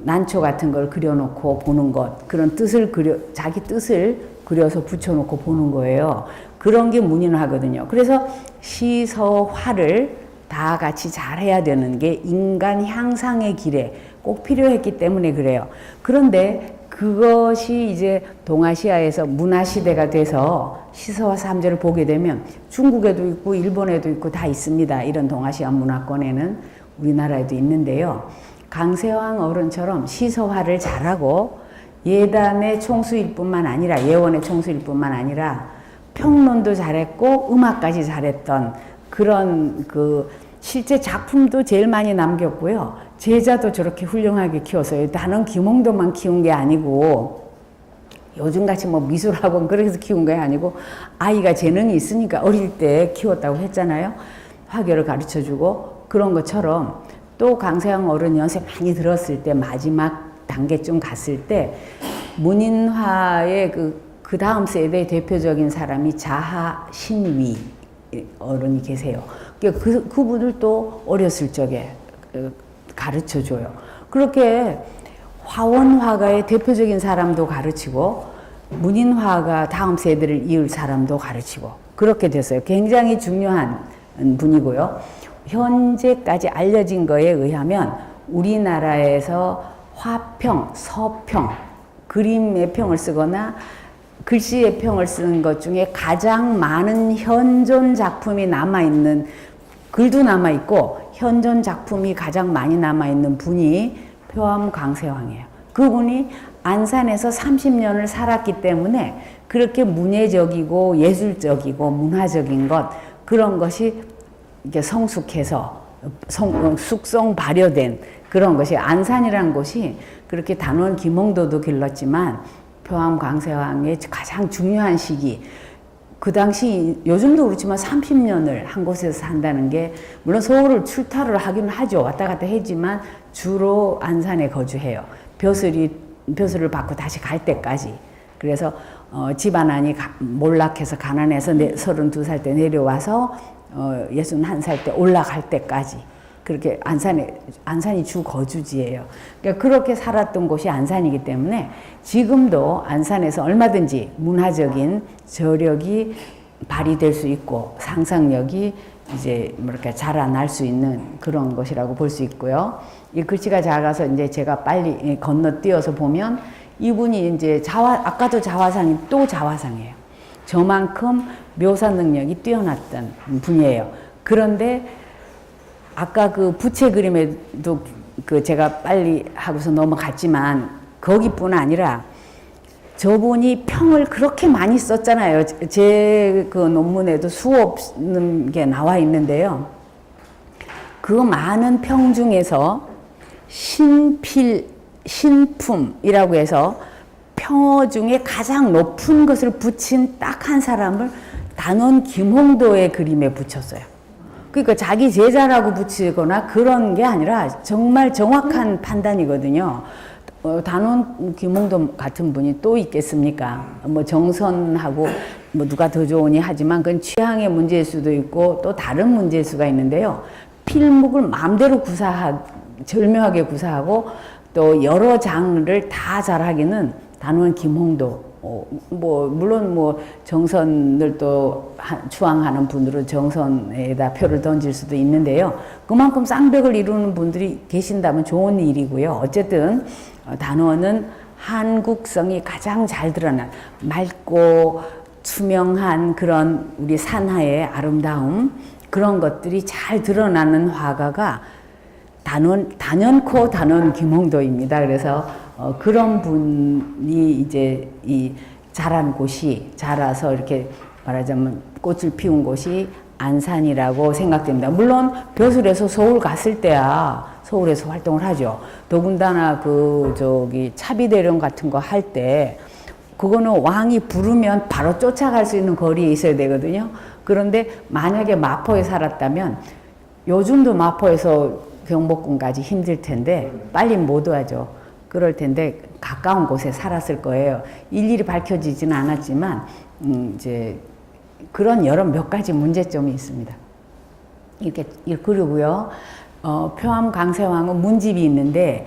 난초 같은 걸 그려놓고 보는 것, 그런 뜻을 자기 뜻을 그려서 붙여놓고 보는 거예요. 그런 게 문인화거든요. 그래서 시서화를 다 같이 잘해야 되는 게 인간 향상의 길에 꼭 필요했기 때문에 그래요. 그런데 그것이 이제 동아시아에서 문화시대가 돼서 시서와 삼재를 보게 되면 중국에도 있고 일본에도 있고 다 있습니다. 이런 동아시아 문화권에는 우리나라에도 있는데요. 강세왕 어른처럼 시서화를 잘하고 예단의 총수일 뿐만 아니라 예원의 총수일 뿐만 아니라 평론도 잘했고 음악까지 잘했던 그런 실제 작품도 제일 많이 남겼고요. 제자도 저렇게 훌륭하게 키웠어요. 단원 김홍도만 키운 게 아니고 요즘같이 뭐 미술학원 그래서 키운 게 아니고 아이가 재능이 있으니까 어릴 때 키웠다고 했잖아요. 화교를 가르쳐주고 그런 것처럼 또 강세왕 어른 연세 많이 들었을 때 마지막 단계쯤 갔을 때 문인화의 그 다음 세대의 대표적인 사람이 자하신위 어른이 계세요. 그분을 또 어렸을 적에 가르쳐줘요. 그렇게 화원화가의 대표적인 사람도 가르치고 문인화가 다음 세대를 이을 사람도 가르치고 그렇게 됐어요. 굉장히 중요한 분이고요. 현재까지 알려진 거에 의하면 우리나라에서 화평, 서평, 그림의 평을 쓰거나 글씨의 평을 쓰는 것 중에 가장 많은 현존 작품이 남아있는 글도 남아있고 현존 작품이 가장 많이 남아있는 분이 표암 강세왕이에요. 그분이 안산에서 30년을 살았기 때문에 그렇게 문예적이고 예술적이고 문화적인 것 그런 것이 이렇게 성숙해서 숙성 발효된 그런 것이 안산이라는 곳이 그렇게 단원 김홍도도 길렀지만 표암 강세왕의 가장 중요한 시기 그 당시 요즘도 그렇지만 30년을 한 곳에서 산다는 게 물론 서울을 출타를 하기는 하죠. 왔다 갔다 했지만 주로 안산에 거주해요. 벼슬을 받고 다시 갈 때까지. 그래서 집안안이 몰락해서 가난해서 32살 때 내려와서 61살 때 올라갈 때까지 그렇게 안산이 주 거주지예요. 그러니까 그렇게 살았던 곳이 안산이기 때문에 지금도 안산에서 얼마든지 문화적인 저력이 발휘될 수 있고 상상력이 이제 뭐랄까 자라날 수 있는 그런 것이라고 볼 수 있고요. 이 글씨가 작아서 이제 제가 빨리 건너뛰어서 보면 이분이 이제 아까도 자화상이 또 자화상이에요. 저만큼 묘사 능력이 뛰어났던 분이에요. 그런데 아까 그 부채 그림에도 제가 빨리 하고서 넘어갔지만 거기뿐 아니라 저분이 평을 그렇게 많이 썼잖아요. 제 그 논문에도 수없는 게 나와 있는데요. 그 많은 평 중에서 신품이라고 해서 평어 중에 가장 높은 것을 붙인 딱 한 사람을 단원 김홍도의 그림에 붙였어요. 그러니까 자기 제자라고 붙이거나 그런 게 아니라 정말 정확한 판단이거든요. 단원 김홍도 같은 분이 또 있겠습니까? 뭐 정선하고 뭐 누가 더 좋으니 하지만 그건 취향의 문제일 수도 있고 또 다른 문제일 수가 있는데요. 필목을 마음대로 절묘하게 구사하고 또 여러 장르를 다 잘하기는 단원 김홍도. 뭐 물론 뭐 정선을 또 추앙하는 분들은 정선에다 표를 던질 수도 있는데요. 그만큼 쌍벽을 이루는 분들이 계신다면 좋은 일이고요. 어쨌든 단원은 한국성이 가장 잘 드러난 맑고 투명한 그런 우리 산하의 아름다움, 그런 것들이 잘 드러나는 화가가 단연코 단원 김홍도입니다. 그래서 그런 분이 이제 이 자란 곳이, 자라서 이렇게 말하자면 꽃을 피운 곳이 안산이라고 생각됩니다. 물론 벼슬에서 서울 갔을 때야 서울에서 활동을 하죠. 더군다나 차비대령 같은 거 할 때 그거는 왕이 부르면 바로 쫓아갈 수 있는 거리에 있어야 되거든요. 그런데 만약에 마포에 살았다면 요즘도 마포에서 경복궁까지 힘들 텐데 빨리 못 와죠. 그럴 텐데 가까운 곳에 살았을 거예요. 일일이 밝혀지지는 않았지만 이제 그런 여러 몇 가지 문제점이 있습니다. 이렇게 그리고요. 표암 강세왕은 문집이 있는데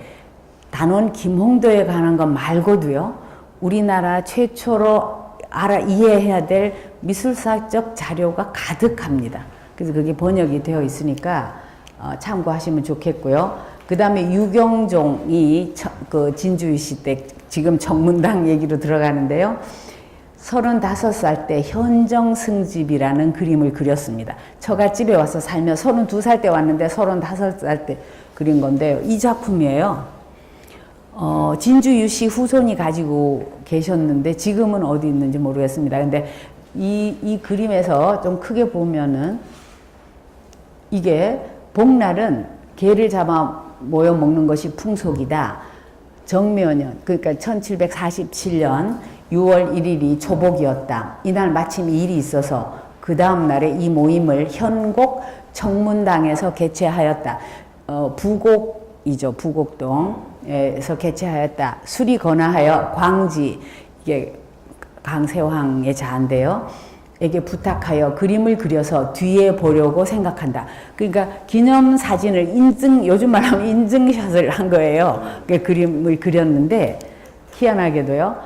단원 김홍도에 관한 것 말고도요. 우리나라 최초로 이해해야 될 미술사적 자료가 가득합니다. 그래서 그게 번역이 되어 있으니까 참고하시면 좋겠고요. 그 다음에 유경종이 진주유씨 때 지금 정문당 얘기로 들어가는데요. 35살 때 현정승집이라는 그림을 그렸습니다. 처갓집에 와서 살며 32살 때 왔는데 35살 때 그린 건데요. 이 작품이에요. 진주유씨 후손이 가지고 계셨는데 지금은 어디 있는지 모르겠습니다. 근데 이 그림에서 좀 크게 보면은 이게 복날은 개를 잡아 모여 먹는 것이 풍속이다. 정묘년, 그러니까 1747년 6월 1일이 초복이었다. 이날 마침 일이 있어서 그 다음 날에 이 모임을 현곡 청문당에서 개최하였다. 부곡이죠. 부곡동에서 개최하였다. 술이 권하하여 광지, 이게 강세황의 자인데요. 에게 부탁하여 그림을 그려서 뒤에 보려고 생각한다. 그러니까 기념사진을 요즘 말하면 인증샷을 한 거예요. 그림을 그렸는데 희한하게도요.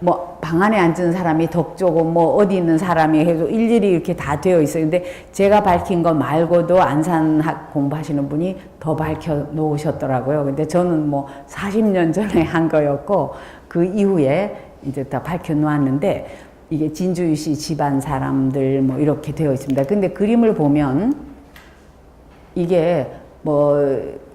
뭐 방 안에 앉은 사람이 덕조고 뭐 어디 있는 사람이 해도 일일이 이렇게 다 되어 있어요. 근데 제가 밝힌 거 말고도 안산학 공부하시는 분이 더 밝혀 놓으셨더라고요. 근데 저는 뭐 40년 전에 한 거였고 그 이후에 이제 다 밝혀 놓았는데 이게 진주유씨 집안 사람들 뭐 이렇게 되어 있습니다. 근데 그림을 보면 이게 뭐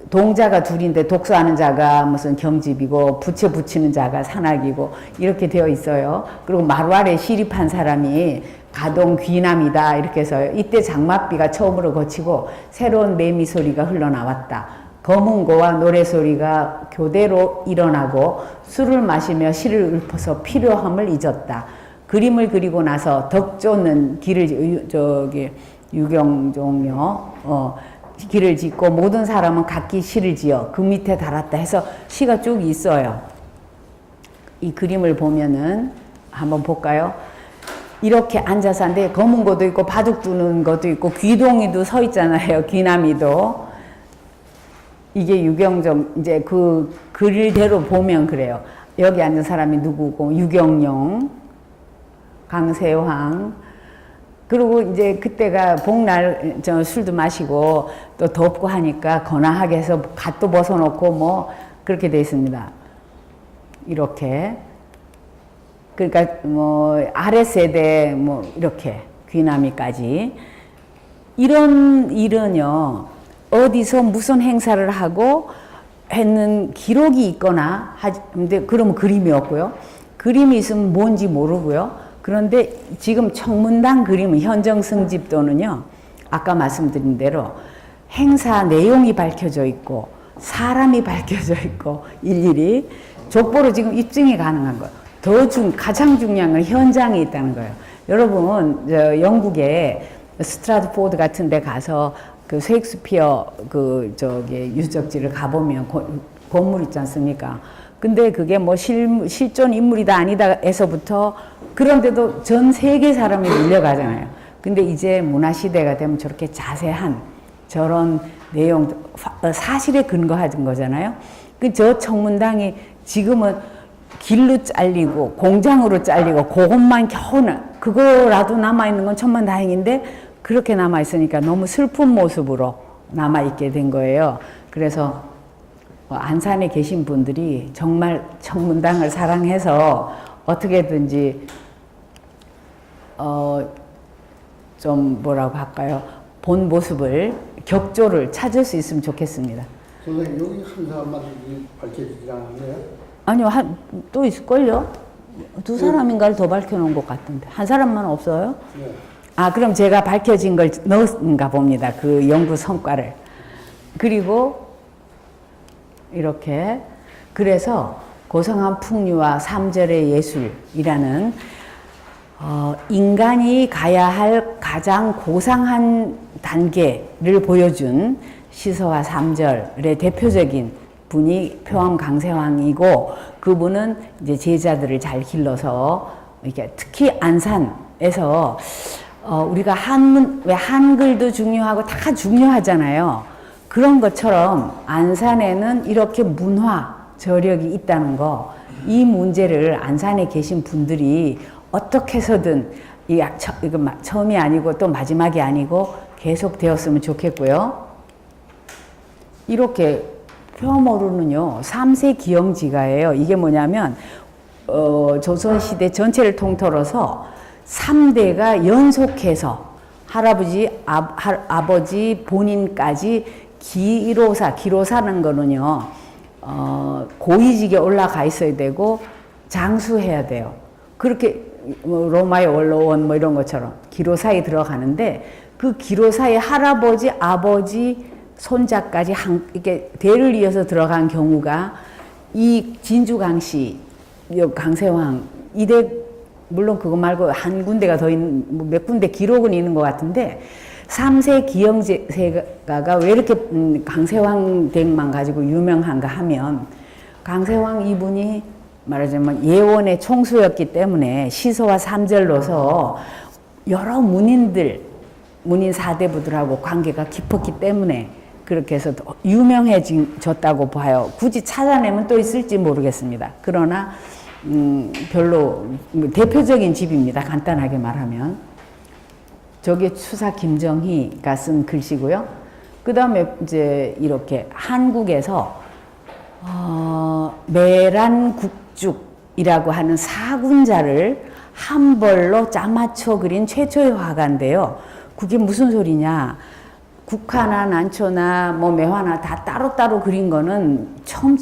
동자가 둘인데 독서하는 자가 무슨 경집이고 부채 붙이는 자가 산악이고 이렇게 되어 있어요. 그리고 마루아래 시립한 사람이 가동 귀남이다 이렇게 해서 이때 장맛비가 처음으로 거치고 새로운 매미 소리가 흘러나왔다. 검은고와 노래소리가 교대로 일어나고 술을 마시며 시를 읊어서 필요함을 잊었다. 그림을 그리고 나서 덕조는 유경종요, 길을 짓고 모든 사람은 각기 시를 지어 그 밑에 달았다 해서 시가 쭉 있어요. 이 그림을 보면은 한번 볼까요? 이렇게 앉아서 하는데 검은 것도 있고 바둑 두는 것도 있고 귀동이도 서 있잖아요. 귀남이도. 이게 유경종, 이제 그 글대로 보면 그래요. 여기 앉은 사람이 누구고, 유경용, 강세황. 그리고 이제 그때가 복날 술도 마시고 또 덥고 하니까 거나하게 해서 갓도 벗어놓고 뭐 그렇게 돼 있습니다. 이렇게. 그러니까 뭐 아랫세대 뭐 이렇게 귀남이까지. 이런 일은요, 어디서 무슨 행사를 하고 했는 기록이 있거나 근데 그러면 그림이 없고요. 그림이 있으면 뭔지 모르고요. 그런데 지금 청문당 그림은 현정승집도는요, 아까 말씀드린 대로 행사 내용이 밝혀져 있고 사람이 밝혀져 있고 일일이 족보로 지금 입증이 가능한 거예요. 가장 중요한 건 현장에 있다는 거예요. 여러분, 영국에 스트라트포드 같은 데 가서 그 셰익스피어 유적지를 가보면 건물 있지 않습니까? 근데 그게 뭐 실존 인물이다 아니다 에서부터 그런데도 전 세계 사람이 밀려가잖아요. 근데 이제 문화시대가 되면 저렇게 자세한 저런 내용, 사실에 근거한 거잖아요. 저 청문당이 지금은 길로 잘리고 공장으로 잘리고 그것만 겨우나 그거라도 남아있는 건 천만다행인데 그렇게 남아있으니까 너무 슬픈 모습으로 남아있게 된 거예요. 그래서 안산에 계신 분들이 정말 청문당을 사랑해서 어떻게든지 좀 뭐라고 할까요? 본 모습을 격조를 찾을 수 있으면 좋겠습니다. 선생님 여기 한 사람만 밝혀지지 않았네요? 아니요, 또 있을걸요? 두 사람인가를 더 밝혀놓은 것 같은데 한 사람만 없어요? 네. 아, 그럼 제가 밝혀진 걸 넣었는가 봅니다. 그 연구 성과를. 그리고 이렇게 그래서 고성한 풍류와 삼절의 예술이라는 인간이 가야 할 가장 고상한 단계를 보여준 시서와 삼절의 대표적인 분이 표암 강세왕이고 그분은 이제 제자들을 잘 길러서 이렇게 특히 안산에서 우리가 왜 한글도 중요하고 다 중요하잖아요. 그런 것처럼 안산에는 이렇게 문화 저력이 있다는 거, 이 문제를 안산에 계신 분들이 어떻게 해서든 이거 처음이 아니고 또 마지막이 아니고 계속 되었으면 좋겠고요. 이렇게 표암어루는요 3세 기영지가예요. 이게 뭐냐면 조선시대 전체를 통틀어서 3대가 연속해서 할아버지, 아버지 본인까지 기로사는 거는요 고위직에 올라가 있어야 되고 장수해야 돼요. 그렇게 로마의 원로원 뭐 이런 것처럼 기로사에 들어가는데 그 기로사의 할아버지, 아버지, 손자까지 이렇게 대를 이어서 들어간 경우가 이 진주강씨, 강세왕 이대 물론 그거 말고 한 군데가 더 있는 몇 군데 기록은 있는 것 같은데 3세 기영세가가 왜 이렇게 강세왕 댁만 가지고 유명한가 하면 강세왕 이분이 말하자면 예원의 총수였기 때문에 시서와 삼절로서 여러 문인 4대부들하고 관계가 깊었기 때문에 그렇게 해서 더 유명해졌다고 봐요. 굳이 찾아내면 또 있을지 모르겠습니다. 그러나 별로 대표적인 집입니다. 간단하게 말하면. 저게 추사 김정희가 쓴 글씨고요. 그 다음에 이제 이렇게 한국에서 매란국죽이라고 하는 사군자를 한 벌로 짜맞춰 그린 최초의 화가인데요. 그게 무슨 소리냐? 국화나 난초나 뭐 매화나 다 따로따로 그린 거는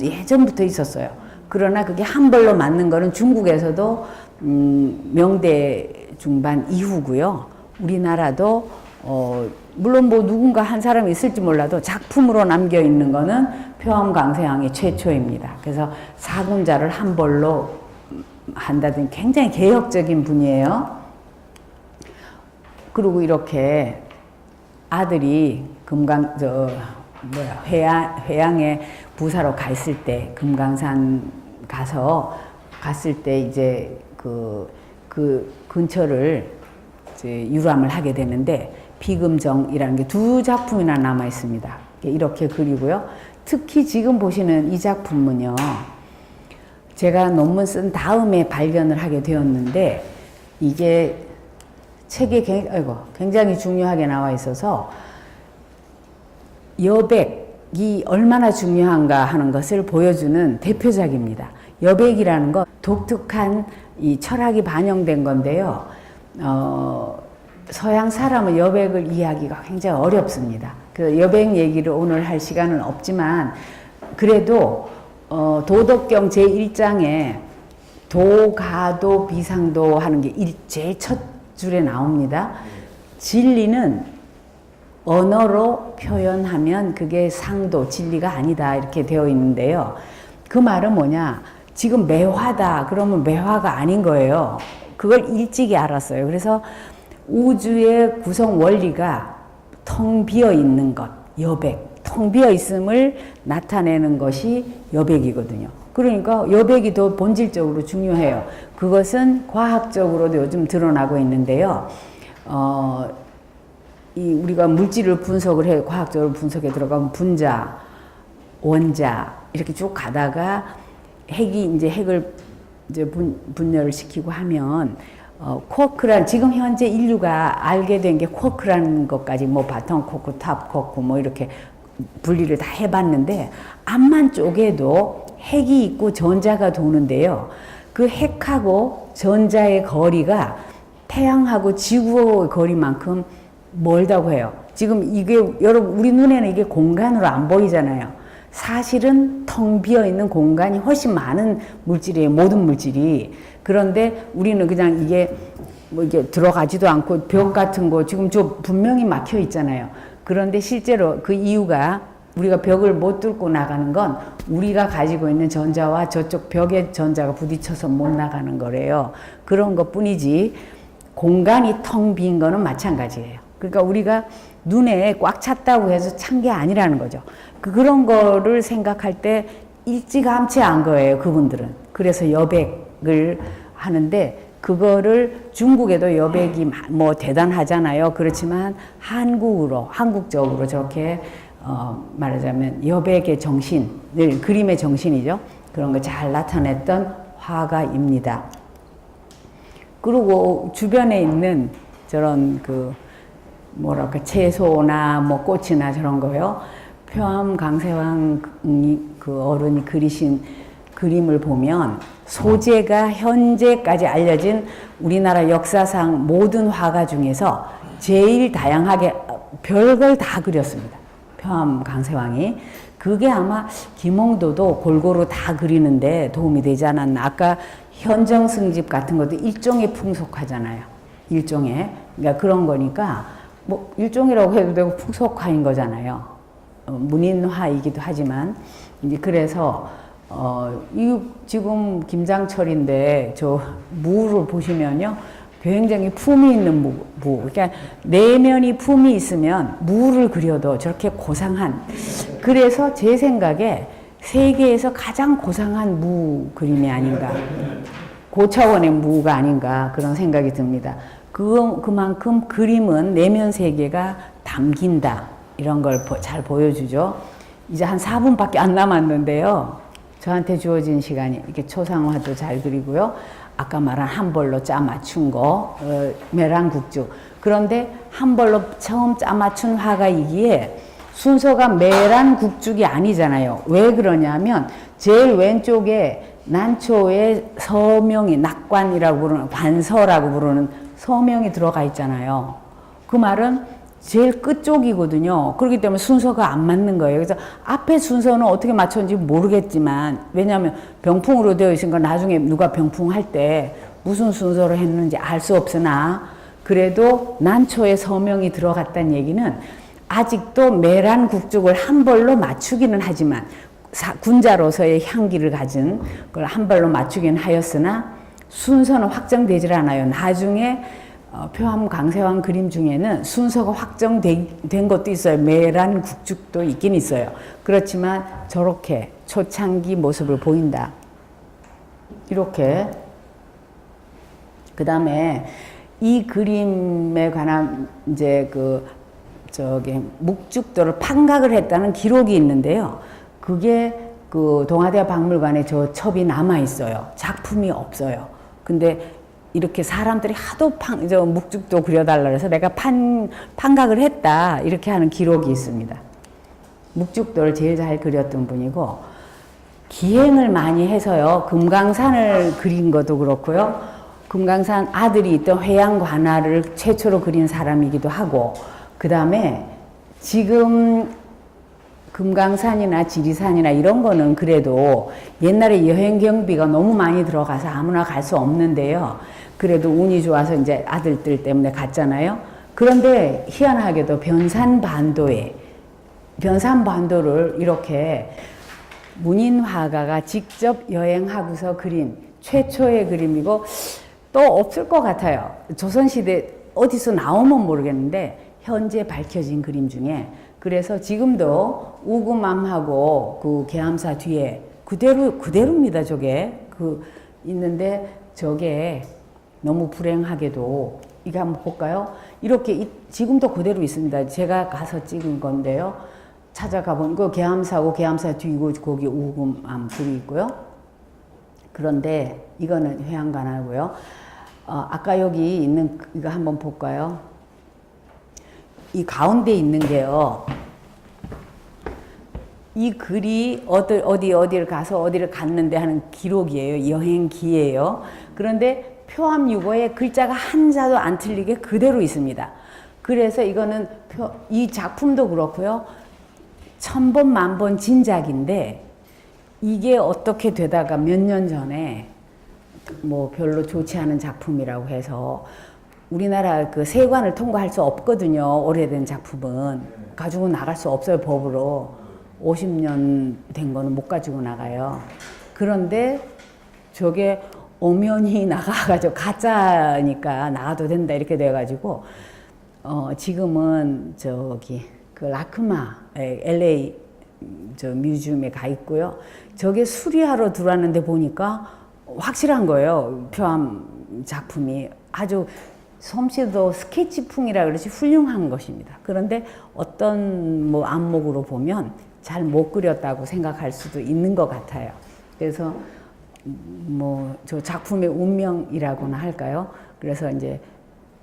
예전부터 있었어요. 그러나 그게 한 벌로 맞는 거는 중국에서도 명대 중반 이후고요. 우리나라도 물론 뭐 누군가 한 사람이 있을지 몰라도 작품으로 남겨 있는 거는 표암 강세왕이 최초입니다. 그래서 사군자를 한 벌로 한다든지 굉장히 개혁적인 분이에요. 그리고 이렇게 아들이 회양에 부사로 가 있을 때 금강산 갔을 때 이제 그 근처를 이제 유람을 하게 되는데 비금정이라는 게 두 작품이나 남아 있습니다. 이렇게 그리고요. 특히 지금 보시는 이 작품은요. 제가 논문 쓴 다음에 발견을 하게 되었는데 이게 책에 굉장히 중요하게 나와 있어서 여백이 얼마나 중요한가 하는 것을 보여주는 대표작입니다. 여백이라는 건 독특한 이 철학이 반영된 건데요. 서양 사람은 여백을 이해하기가 굉장히 어렵습니다. 그 여백 얘기를 오늘 할 시간은 없지만 그래도 도덕경 제1장에 도가도 비상도 하는 게 제일 첫 줄에 나옵니다. 진리는 언어로 표현하면 그게 상도, 진리가 아니다 이렇게 되어 있는데요. 그 말은 뭐냐? 지금 매화다 그러면 매화가 아닌 거예요. 그걸 일찍이 알았어요. 그래서 우주의 구성 원리가 텅 비어 있는 것, 여백, 텅 비어 있음을 나타내는 것이 여백이거든요. 그러니까 여백이 더 본질적으로 중요해요. 그것은 과학적으로도 요즘 드러나고 있는데요. 우리가 물질을 분석을 해, 과학적으로 분석에 들어가면 분자, 원자, 이렇게 쭉 가다가 핵을 이제 분열을 시키고 하면, 쿼크란, 지금 현재 인류가 알게 된 게 쿼크라는 것까지 뭐 바텀 쿼크, 탑 쿼크 뭐 이렇게 분리를 다 해봤는데, 앞만 쪼개도 핵이 있고 전자가 도는데요. 그 핵하고 전자의 거리가 태양하고 지구의 거리만큼 멀다고 해요. 지금 이게 여러분 우리 눈에는 이게 공간으로 안 보이잖아요. 사실은 텅 비어 있는 공간이 훨씬 많은 물질이에요. 모든 물질이. 그런데 우리는 그냥 이게 뭐 이게 들어가지도 않고 벽 같은 거 지금 저 분명히 막혀 있잖아요. 그런데 실제로 그 이유가 우리가 벽을 못 뚫고 나가는 건 우리가 가지고 있는 전자와 저쪽 벽의 전자가 부딪혀서 못 나가는 거래요. 그런 것 뿐이지 공간이 텅 빈 거는 마찬가지예요. 그러니까 우리가 눈에 꽉 찼다고 해서 찬 게 아니라는 거죠. 그런 거를 생각할 때 일찌감치 한 거예요, 그분들은. 그래서 여백을 하는데 그거를 중국에도 여백이 뭐 대단하잖아요. 그렇지만 한국적으로 저렇게 말하자면 여백의 정신을, 그림의 정신이죠. 그런 거 잘 나타냈던 화가입니다. 그리고 주변에 있는 저런 뭐랄까 채소나 뭐 꽃이나 저런 거요. 표암 강세왕이 그 어른이 그리신 그림을 보면 소재가 현재까지 알려진 우리나라 역사상 모든 화가 중에서 제일 다양하게 별걸 다 그렸습니다. 표암 강세왕이. 그게 아마 김홍도도 골고루 다 그리는데 도움이 되지 않았나. 아까 현정승집 같은 것도 일종의 풍속화잖아요. 일종의. 그러니까 그런 거니까 뭐 일종이라고 해도 되고 풍속화인 거잖아요. 문인화이기도 하지만 이제 그래서 이 지금 김장철인데 저 무를 보시면요. 굉장히 품이 있는 무. 그러니까 내면이 품이 있으면 무를 그려도 저렇게 고상한. 그래서 제 생각에 세계에서 가장 고상한 무 그림이 아닌가. 고차원의 무가 아닌가 그런 생각이 듭니다. 그만큼 그림은 내면 세계가 담긴다. 이런 걸 잘 보여주죠. 이제 한 4분밖에 안 남았는데요. 저한테 주어진 시간이 이렇게 초상화도 잘 그리고요. 아까 말한 한 벌로 짜 맞춘 거, 매란국죽. 그런데 한 벌로 처음 짜 맞춘 화가이기에 순서가 매란국죽이 아니잖아요. 왜 그러냐면 제일 왼쪽에 난초에 서명이, 낙관이라고 부르는, 관서라고 부르는 서명이 들어가 있잖아요. 그 말은 제일 끝쪽이거든요. 그렇기 때문에 순서가 안 맞는 거예요. 그래서 앞에 순서는 어떻게 맞췄는지 모르겠지만, 왜냐하면 병풍으로 되어 있으니까 나중에 누가 병풍할 때 무슨 순서로 했는지 알 수 없으나, 그래도 난초에 서명이 들어갔다는 얘기는 아직도 매란국죽을 한 벌로 맞추기는 하지만, 군자로서의 향기를 가진 걸 한 벌로 맞추기는 하였으나 순서는 확정되질 않아요. 나중에 표암 강세왕 그림 중에는 순서가 확정된 것도 있어요. 매란국죽도 있긴 있어요. 그렇지만 저렇게 초창기 모습을 보인다. 이렇게. 그 다음에 이 그림에 관한 이제 묵죽도를 판각을 했다는 기록이 있는데요. 그게 그 동아대 박물관에 저 첩이 남아 있어요. 작품이 없어요. 근데 이렇게 사람들이 하도 묵죽도 그려달라 그래서 내가 판각을 했다. 이렇게 하는 기록이 있습니다. 묵죽도를 제일 잘 그렸던 분이고, 기행을 많이 해서요. 금강산을 그린 것도 그렇고요. 금강산 아들이 있던 회양관할을 최초로 그린 사람이기도 하고, 그 다음에 지금 금강산이나 지리산이나 이런 거는 그래도 옛날에 여행 경비가 너무 많이 들어가서 아무나 갈 수 없는데요. 그래도 운이 좋아서 이제 아들들 때문에 갔잖아요. 그런데 희한하게도 변산반도를 이렇게 문인 화가가 직접 여행하고서 그린 최초의 그림이고, 또 없을 것 같아요. 조선시대 어디서 나오면 모르겠는데 현재 밝혀진 그림 중에. 그래서 지금도 우구맘하고 그 계암사 뒤에 그대로입니다, 저게. 있는데, 저게 너무 불행하게도, 이거 한번 볼까요? 이렇게, 지금도 그대로 있습니다. 제가 가서 찍은 건데요. 찾아가 보니까 계암사고, 계암사 뒤고, 거기 우금암 불이 있고요. 그런데, 이거는 회양관하고요. 아까 여기 있는, 이거 한번 볼까요? 이 가운데 있는 게요. 이 글이 어디를 가서 어디를 갔는데 하는 기록이에요. 여행기예요. 그런데 표암유고에 글자가 한자도 안 틀리게 그대로 있습니다. 그래서 이거는 이 작품도 그렇고요. 1000번 만번 진작인데 이게 어떻게 되다가 몇 년 전에 뭐 별로 좋지 않은 작품이라고 해서 우리나라 그 세관을 통과할 수 없거든요. 오래된 작품은 가지고 나갈 수 없어요. 법으로 50년 된 거는 못 가지고 나가요. 그런데 저게 엄연히 나가가지고 가짜니까 나가도 된다 이렇게 돼가지고 지금은 저기 그 라크마 LA 저 뮤지엄에 가 있고요. 저게 수리하러 들어왔는데 보니까 확실한 거예요. 표암 작품이 아주 솜씨도 스케치풍이라 그러지 훌륭한 것입니다. 그런데 어떤 뭐 안목으로 보면 잘 못 그렸다고 생각할 수도 있는 것 같아요. 그래서 뭐 저 작품의 운명이라고나 할까요? 그래서 이제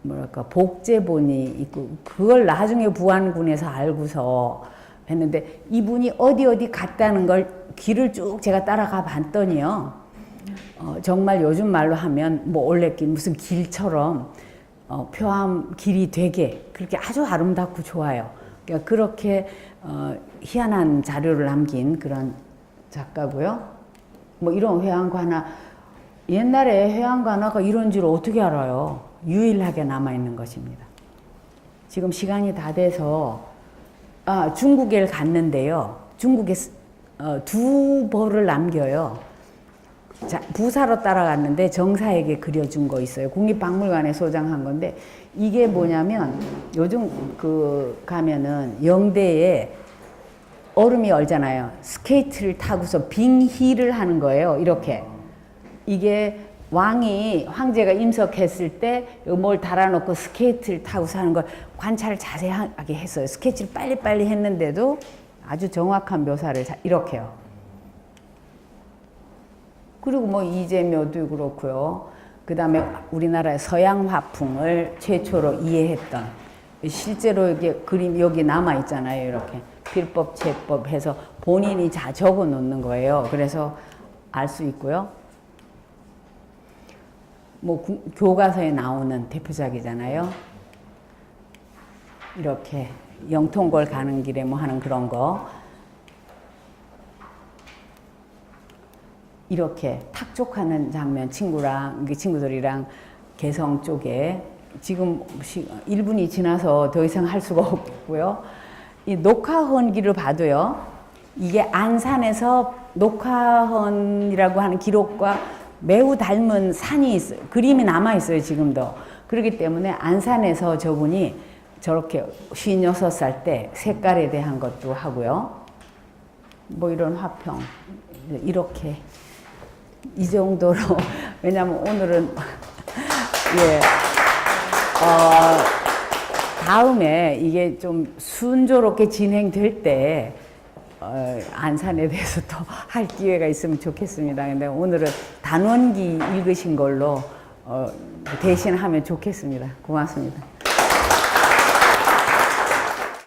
뭐랄까 복제본이 있고 그걸 나중에 부안군에서 알고서 했는데 이분이 어디 갔다는 걸 길을 쭉 제가 따라가 봤더니요. 정말 요즘 말로 하면 뭐 올레길 무슨 길처럼 표암 길이 되게 그렇게 아주 아름답고 좋아요. 그러니까 그렇게 희한한 자료를 남긴 그런 작가고요. 뭐 이런 회양관화 옛날에 회양관화가 이런 줄 어떻게 알아요? 유일하게 남아 있는 것입니다. 지금 시간이 다 돼서 중국에 갔는데요. 중국에 두 벌을 남겨요. 자, 부사로 따라갔는데 정사에게 그려준 거 있어요. 국립박물관에 소장한 건데 이게 뭐냐면 요즘 가면은 영대에 얼음이 얼잖아요. 스케이트를 타고서 빙희를 하는 거예요. 이렇게. 이게 황제가 임석했을 때 뭘 달아놓고 스케이트를 타고서 하는 걸 관찰을 자세하게 했어요. 스케치를 빨리빨리 했는데도 아주 정확한 묘사를 이렇게요. 그리고 뭐 이재묘도 그렇고요. 그 다음에 우리나라의 서양 화풍을 최초로 이해했던 실제로 이게 그림 여기 남아 있잖아요. 이렇게 필법, 제법 해서 본인이 다 적어 놓는 거예요. 그래서 알 수 있고요. 뭐 교과서에 나오는 대표작이잖아요. 이렇게 영통골 가는 길에 뭐 하는 그런 거. 이렇게 탁족하는 장면 친구들이랑 개성 쪽에 지금 1분이 지나서 더 이상 할 수가 없고요. 이 녹화헌기를 봐도요. 이게 안산에서 녹화헌이라고 하는 기록과 매우 닮은 산이 있어요. 그림이 남아 있어요. 지금도. 그렇기 때문에 안산에서 저분이 저렇게 56살 때 색깔에 대한 것도 하고요. 뭐 이런 화평 이렇게 이 정도로 왜냐하면 오늘은 예 다음에 이게 좀 순조롭게 진행될 때 안산에 대해서 또 할 기회가 있으면 좋겠습니다. 근데 오늘은 단원기 읽으신 걸로 대신하면 좋겠습니다. 고맙습니다.